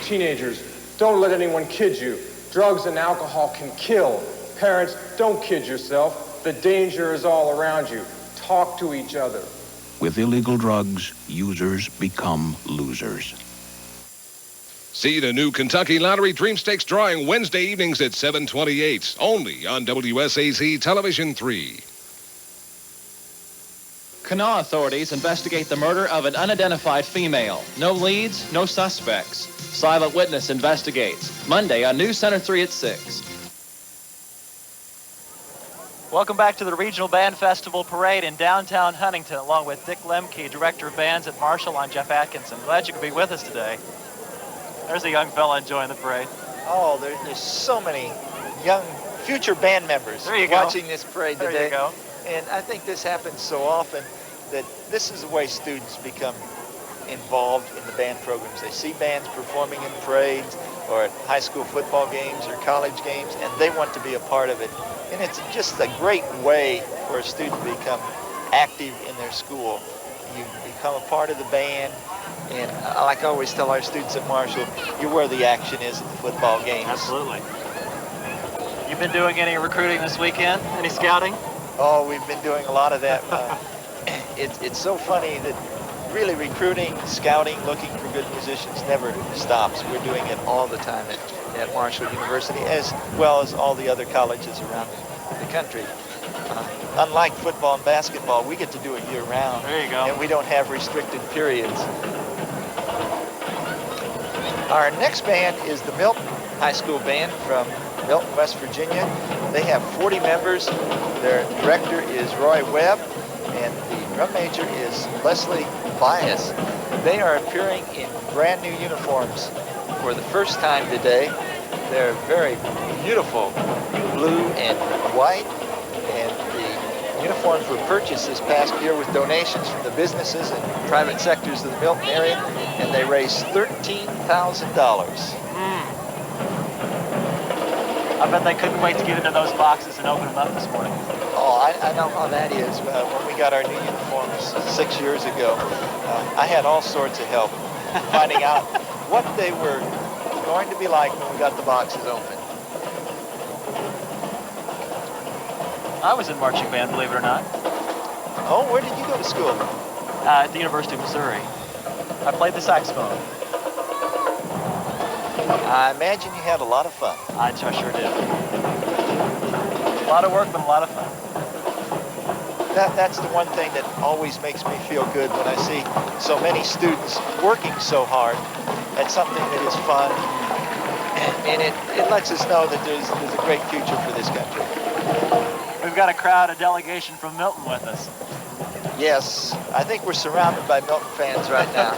Teenagers, don't let anyone kid you. Drugs and alcohol can kill. Parents, don't kid yourself. The danger is all around you. Talk to each other. With illegal drugs, users become losers. See the new Kentucky Lottery Dream Stakes drawing Wednesday evenings at 7:28, only on WSAZ Television 3. Canova authorities investigate the murder of an unidentified female. No leads, no suspects. Silent witness investigates. Monday on News Center 3 at 6. Welcome back to the Regional Band Festival Parade in downtown Huntington, along with Dick Lemke, Director of Bands at Marshall. I'm Jeff Atkinson. Glad you could be with us today. There's a young fella enjoying the parade. Oh, there's so many young future band members watching this parade today. There you go. And I think this happens so often that this is the way students become involved in the band programs. They see bands performing in parades or at high school football games or college games, and they want to be a part of it. And it's just a great way for a student to become active in their school. You become a part of the band, and like I always tell our students at Marshall, you're where the action is at the football games. Absolutely. You've been doing any recruiting this weekend? Any scouting? Oh, we've been doing a lot of that. It's so funny that really recruiting, scouting, looking for good musicians never stops. We're doing it all the time at Marshall University, as well as all the other colleges around the country. Unlike football and basketball, we get to do it year-round. There you go. And we don't have restricted periods. Our next band is the Milton High School Band from Milton, West Virginia. They have 40 members. Their director is Roy Webb, and the drum major is Leslie Bias. They are appearing in brand new uniforms for the first time today. They're very beautiful, blue and white, and the uniforms were purchased this past year with donations from the businesses and private sectors of the Milton area, and they raised $13,000. I bet they couldn't wait to get into those boxes and open them up this morning. Oh, I know how that is. When we got our new uniforms 6 years ago, I had all sorts of help finding out what they were going to be like when we got the boxes open. I was in marching band, believe it or not. Oh, where did you go to school? At the University of Missouri. I played the saxophone. I imagine you had a lot of fun. I sure did. A lot of work, but a lot of fun. That's the one thing that always makes me feel good when I see so many students working so hard at something that is fun, and it lets us know that there's a great future for this country. We've got a delegation from Milton with us. Yes, I think we're surrounded by Milton fans right now.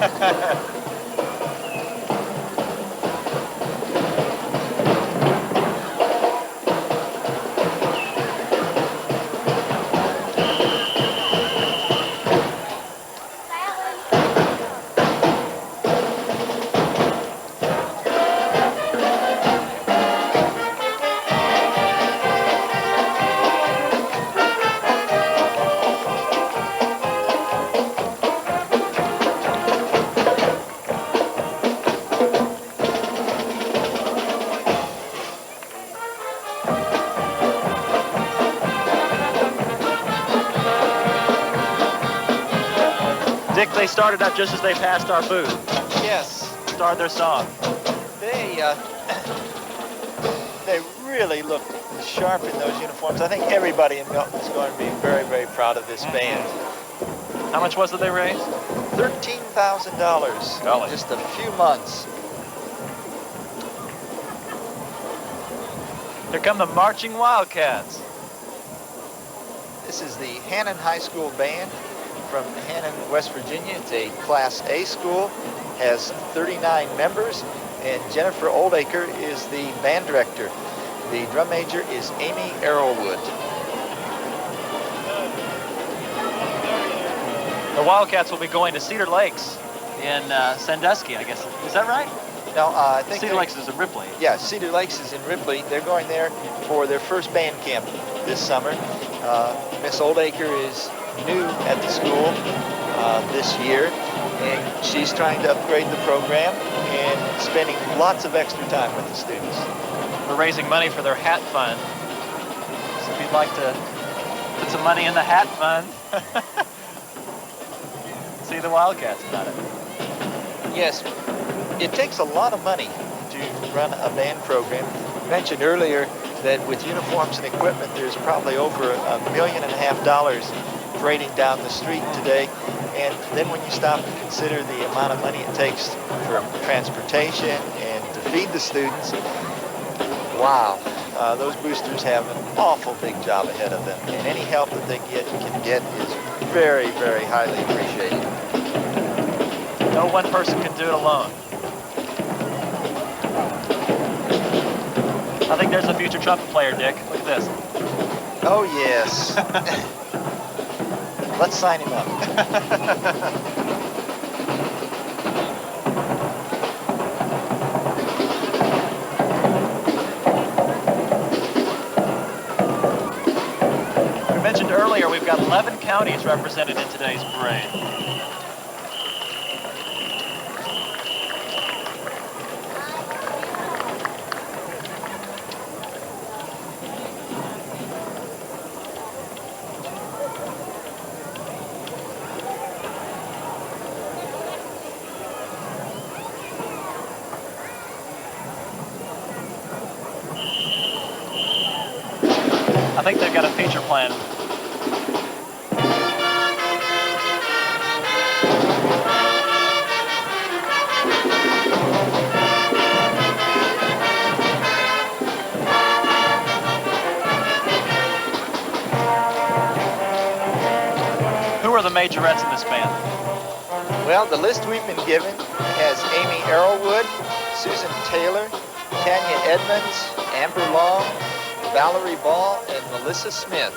Dick, they started up just as they passed our booth. Yes. Started their song. They really look sharp in those uniforms. I think everybody in Milton is going to be very, very proud of this band. How much was it they raised? $13,000 in just a few months. Here come the Marching Wildcats. This is the Hannon High School Band from Hannon, West Virginia. It's a Class A school, has 39 members, and Jennifer Oldacre is the band director. The drum major is Amy Arrowwood. The Wildcats will be going to Cedar Lakes in Sandusky, I guess. Is that right? No, I think Cedar Lakes is in Ripley. Yeah, Cedar Lakes is in Ripley. They're going there for their first band camp this summer. Miss Oldacre is new at the school this year, and she's trying to upgrade the program and spending lots of extra time with the students. We're raising money for their hat fund. So if you'd like to put some money in the hat fund, see the Wildcats about it. Yes, it takes a lot of money to run a band program. I mentioned earlier that with uniforms and equipment, there's probably over $1.5 million parading down the street today. And then when you stop to consider the amount of money it takes for transportation and to feed the students, wow, those boosters have an awful big job ahead of them. And any help that they can get is very, very highly appreciated. No one person can do it alone. I think there's a future trumpet player, Dick. Look at this. Oh, yes. Let's sign him up. We mentioned earlier we've got 11 counties represented in today's parade. I think they've got a feature plan are the majorettes in this band? Well, the list we've been given has Amy Arrowwood, Susan Taylor, Tanya Edmonds, Amber Long, Valerie Ball, and Melissa Smith.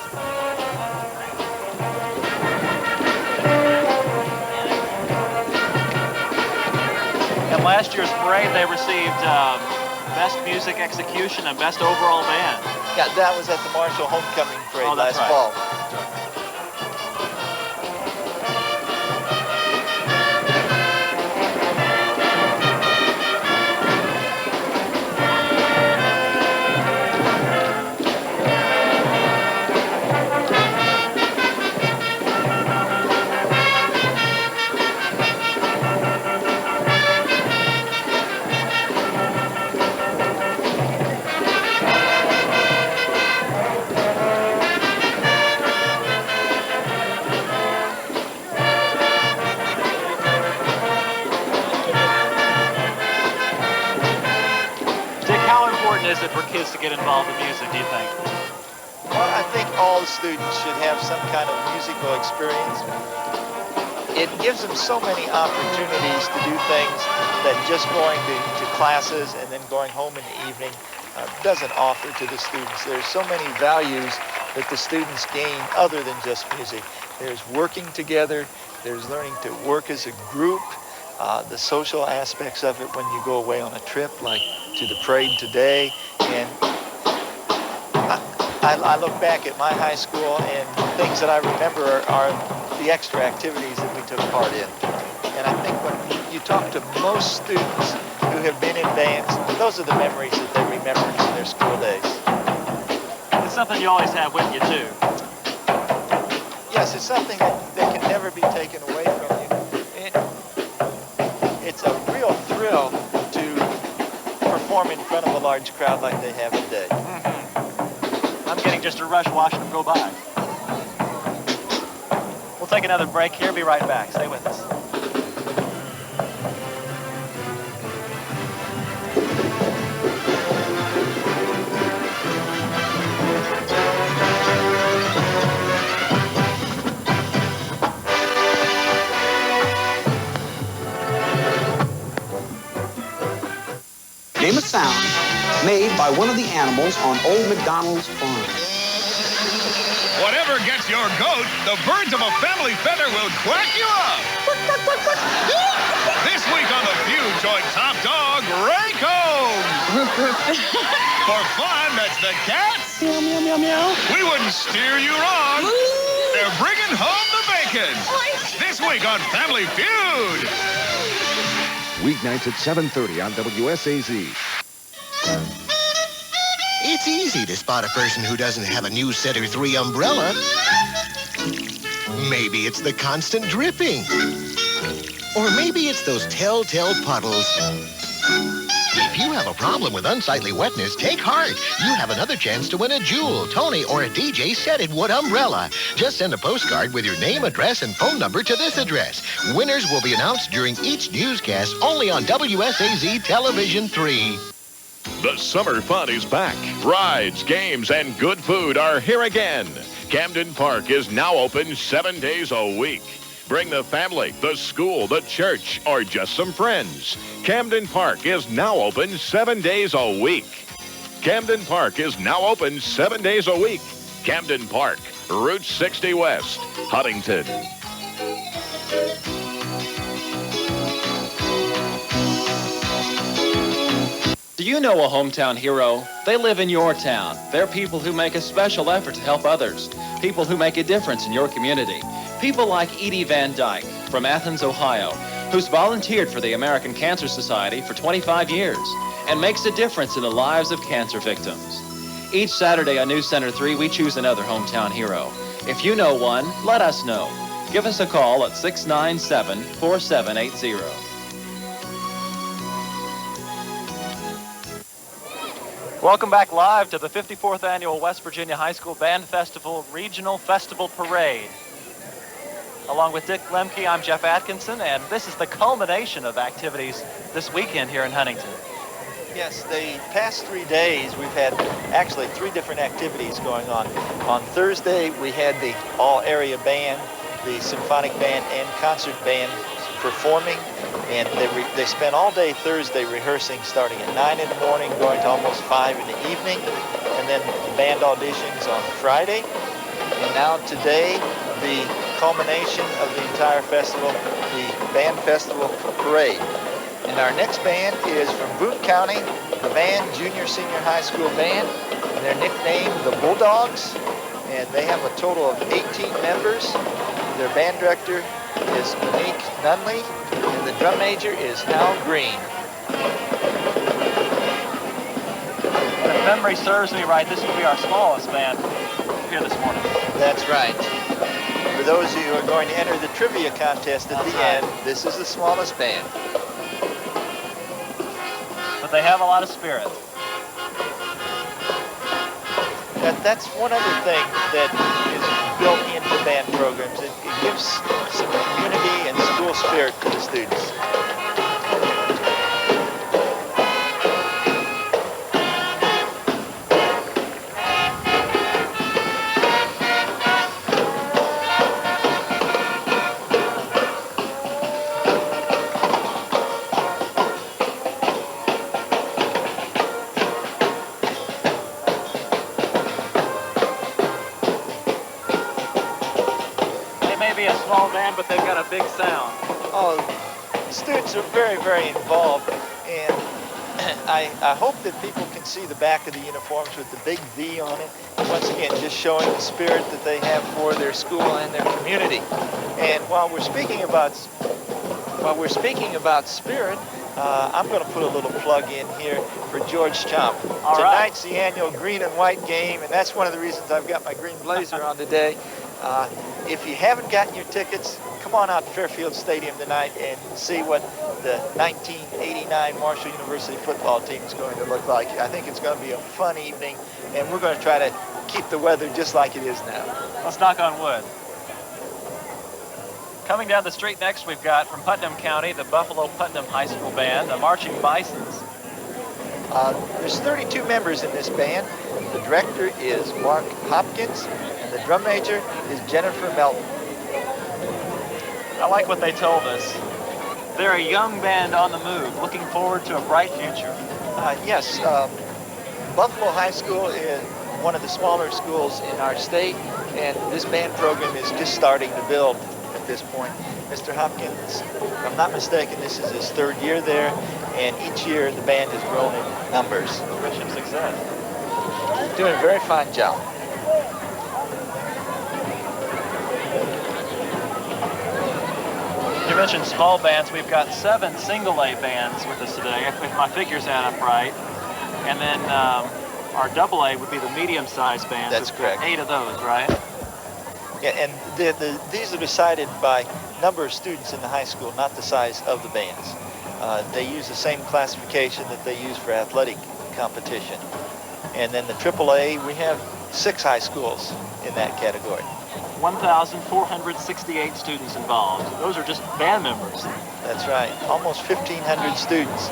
At last year's parade, they received Best Music Execution and Best Overall Band. Yeah, that was at the Marshall Homecoming Parade last fall. Is it for kids to get involved in music, do you think? Well, I think all students should have some kind of musical experience. It gives them so many opportunities to do things that just going to classes and then going home in the evening doesn't offer to the students. There's so many values that the students gain other than just music. There's working together, there's learning to work as a group, the social aspects of it when you go away on a trip, like to the parade today. And I look back at my high school, and things that I remember are the extra activities that we took part in. And I think when you talk to most students who have been in bands, those are the memories that they remember from their school days. It's something you always have with you, too. Yes, it's something that can never be taken away from you. It's a real thrill to perform in front of a large crowd like they have today. I'm getting just a rush watching them go by. We'll take another break here. Be right back. Stay with us. Name a sound made by one of the animals on Old MacDonald's farm. Whatever gets your goat, the birds of a family feather will quack you up. This week on The Feud, join top dog Ray Combs. For fun, that's the cats. Meow, meow, meow, meow. We wouldn't steer you wrong. They're bringing home the bacon. This week on Family Feud. Weeknights at 7:30 on WSAZ. It's easy to spot a person who doesn't have a new Setter 3 umbrella. Maybe it's the constant dripping. Or maybe it's those telltale puddles. If you have a problem with unsightly wetness, take heart. You have another chance to win a Jewel, Tony, or a DJ Setted Wood umbrella. Just send a postcard with your name, address, and phone number to this address. Winners will be announced during each newscast only on WSAZ Television 3. The summer fun is back. Rides, games, and good food are here again. Camden Park is now open 7 days a week. Bring the family, the school, the church, or just some friends. Camden Park is now open 7 days a week. Camden Park is now open 7 days a week. Camden Park, Route 60 West, Huntington. Do you know a hometown hero? They live in your town. They're people who make a special effort to help others. People who make a difference in your community. People like Edie Van Dyke from Athens, Ohio, who's volunteered for the American Cancer Society for 25 years and makes a difference in the lives of cancer victims. Each Saturday on News Center 3, we choose another hometown hero. If you know one, let us know. Give us a call at 697-4780. Welcome back live to the 54th Annual West Virginia High School Band Festival Regional Festival Parade. Along with Dick Lemke, I'm Jeff Atkinson, and this is the culmination of activities this weekend here in Huntington. Yes, the past 3 days we've had actually 3 different activities going on. On Thursday we had the all-area band the symphonic band and concert band performing, and they spent all day Thursday rehearsing, starting at 9 in the morning, going to almost 5 in the evening, and then the band auditions on Friday. And now today, the culmination of the entire festival, the Band Festival Parade. And our next band is from Boone County, the band, Junior Senior High School Band, and they're nicknamed the Bulldogs, and they have a total of 18 members. Their band director is Monique Nunley, and the drum major is Hal Green. If memory serves me right, this will be our smallest band here this morning. That's right. For those of you who are going to enter the trivia contest at the end, this is the smallest band. But they have a lot of spirit. That's one other thing that is built into band programs. It gives some community and school spirit to the students. But they've got a big sound. Oh, the students are very, very involved, and I hope that people can see the back of the uniforms with the big V on it. Once again, just showing the spirit that they have for their school and their community. And while we're speaking about spirit, I'm going to put a little plug in here for George Chomp. Tonight's the annual green and white game, and that's one of the reasons I've got my green blazer on today. If you haven't gotten your tickets, come on out to Fairfield Stadium tonight and see what the 1989 Marshall University football team is going to look like. I think it's going to be a fun evening, and we're going to try to keep the weather just like it is now. Let's knock on wood. Coming down the street next, we've got from Putnam County, the Buffalo Putnam High School Band, the Marching Bisons. There's 32 members in this band. The director is Mark Hopkins, and the drum major is Jennifer Melton. I like what they told us. They're a young band on the move, looking forward to a bright future. Yes, Buffalo High School is one of the smaller schools in our state, and this band program is just starting to build at this point. Mr. Hopkins, if I'm not mistaken, this is his third year there, and each year the band has grown in numbers. Wish him success. Doing a very fine job. You mentioned small bands. We've got 7 single A bands with us today, if my figures add up right. And then our double A would be the medium-sized bands. That's correct. 8 of those, right? Yeah, and these are decided by number of students in the high school, not the size of the bands. They use the same classification that they use for athletic competition. And then the AAA, we have 6 high schools in that category. 1,468 students involved. Those are just band members. That's right. Almost 1,500 students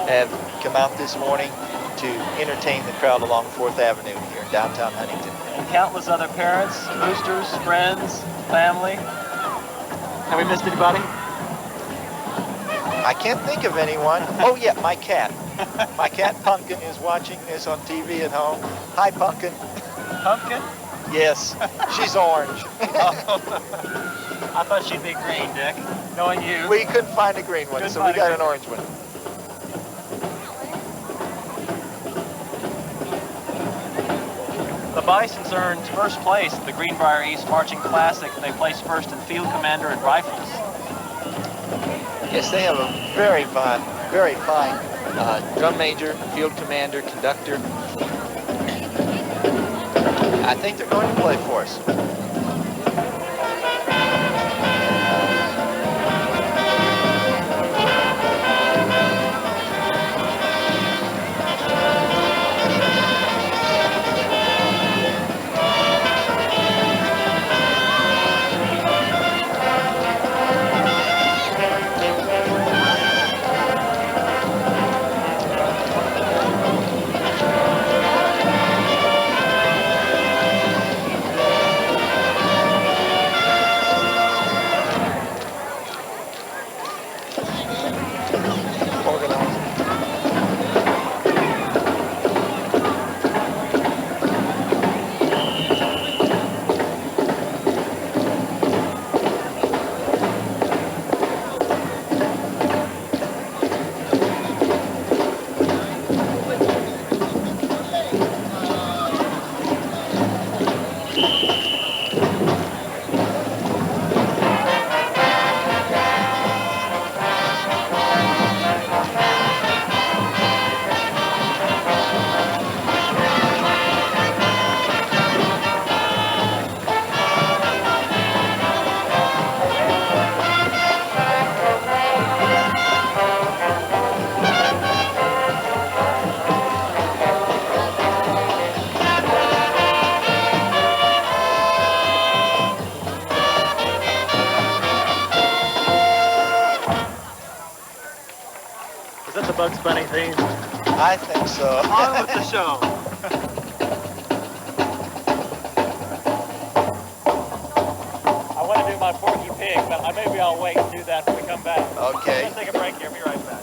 have come out this morning to entertain the crowd along 4th Avenue here in downtown Huntington. And countless other parents, boosters, friends, family. Have we missed anybody? I can't think of anyone. Oh yeah, my cat. My cat Pumpkin is watching this on TV at home. Hi, Pumpkin. Pumpkin? Yes, she's orange. I thought she'd be green, Dick, knowing you. We couldn't find a green one, so we got an orange one. The Bisons earned first place at the Greenbrier East Marching Classic. They placed first in Field Commander and Rifles. Yes, they have a very fine drum major, field commander, conductor. I think they're going to play for us. Bugs Bunny theme? I think so. On with the show. I want to do my Porky Pig, but maybe I'll wait and do that when we come back. Okay. Let's take a break here. Be right back.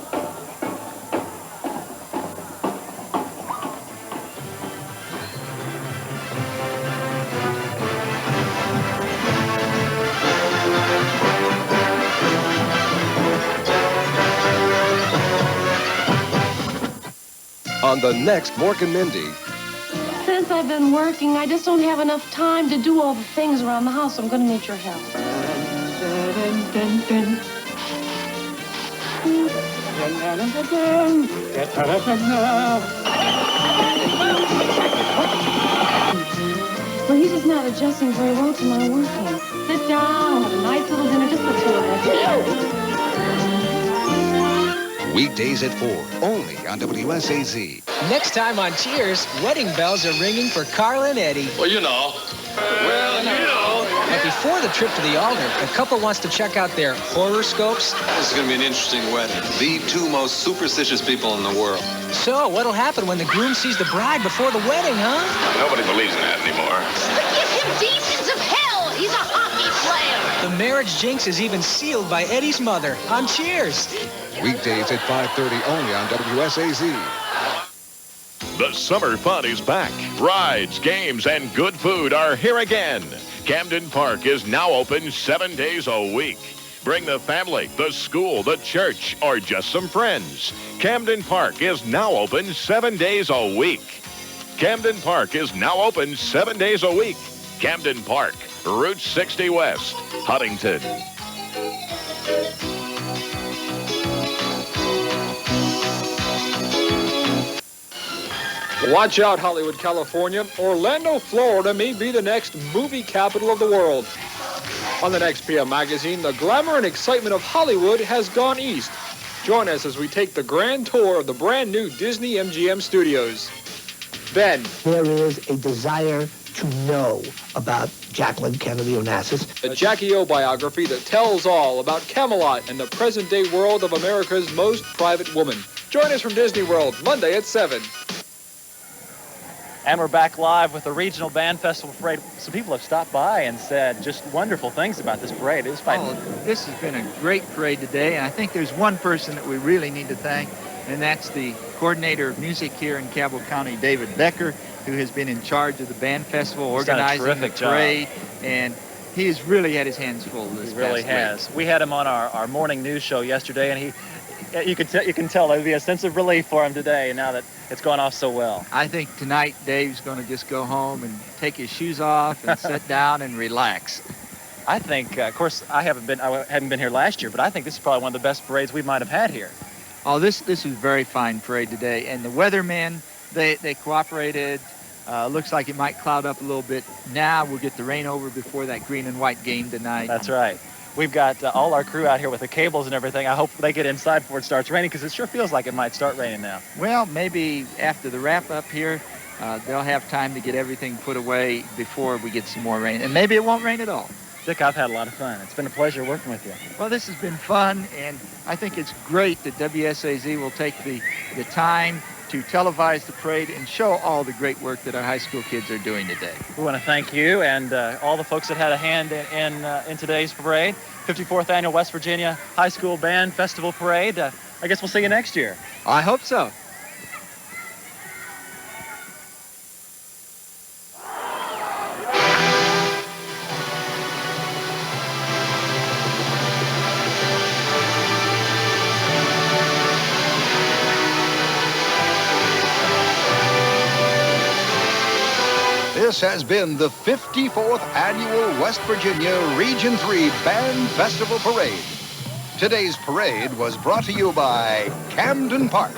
On the next Mork and Mindy. Since I've been working, I just don't have enough time to do all the things around the house. I'm going to need your help. Well, he's just not adjusting very well to my working. Sit down, have a nice little dinner, just the two of us. Weekdays at 4, only on WSAZ. Next time on Cheers, wedding bells are ringing for Carl and Eddie. Well, you know. But before the trip to the altar, the couple wants to check out their horoscopes. This is going to be an interesting wedding. The two most superstitious people in the world. So, what'll happen when the groom sees the bride before the wedding, huh? Nobody believes in that anymore. Give him demons of hell. He's a hockey player. The marriage jinx is even sealed by Eddie's mother on Cheers. Weekdays at 5:30 only on WSAZ. The summer fun is back. Rides, games, and good food are here again. Camden Park is now open 7 days a week. Bring the family, the school, the church, or just some friends. Camden Park is now open 7 days a week. Camden Park is now open 7 days a week. Camden Park, Route 60 West, Huntington. Watch out, Hollywood, California. Orlando, Florida may be the next movie capital of the world. On the next PM magazine, the glamour and excitement of Hollywood has gone east. Join us as we take the grand tour of the brand new Disney MGM studios. Then, there is a desire to know about Jacqueline Kennedy Onassis. A Jackie O biography that tells all about Camelot and the present-day world of America's most private woman. Join us from Disney World, Monday at 7. And we're back live with the Regional Band Festival Parade. Some people have stopped by and said just wonderful things about this parade. This has been a great parade today, and I think there's one person that we really need to thank, and that's the coordinator of music here in Cabell County, David Becker, who has been in charge of the band festival, organizing the parade, and he has really had his hands full this He really has. We had him on our morning news show yesterday, and you can tell there'll be a sense of relief for him today now that it's gone off so well. I think tonight Dave's going to just go home and take his shoes off and sit down and relax. I think, of course, I hadn't been here last year, but I think this is probably one of the best parades we might have had here. Oh, this was a very fine parade today, and the weathermen, they cooperated. Looks like it might cloud up a little bit. Now we'll get the rain over before that green and white game tonight. That's right. We've got all our crew out here with the cables and everything. I hope they get inside before it starts raining, because it sure feels like it might start raining now. Well, maybe after the wrap-up here, they'll have time to get everything put away before we get some more rain. And maybe it won't rain at all. Dick, I've had a lot of fun. It's been a pleasure working with you. Well, this has been fun, and I think it's great that WSAZ will take the time to televise the parade and show all the great work that our high school kids are doing today. We want to thank you and all the folks that had a hand in today's parade. 54th Annual West Virginia High School Band Festival Parade. I guess we'll see you next year. I hope so. This has been the 54th Annual West Virginia Region 3 Band Festival Parade. Today's parade was brought to you by Camden Park.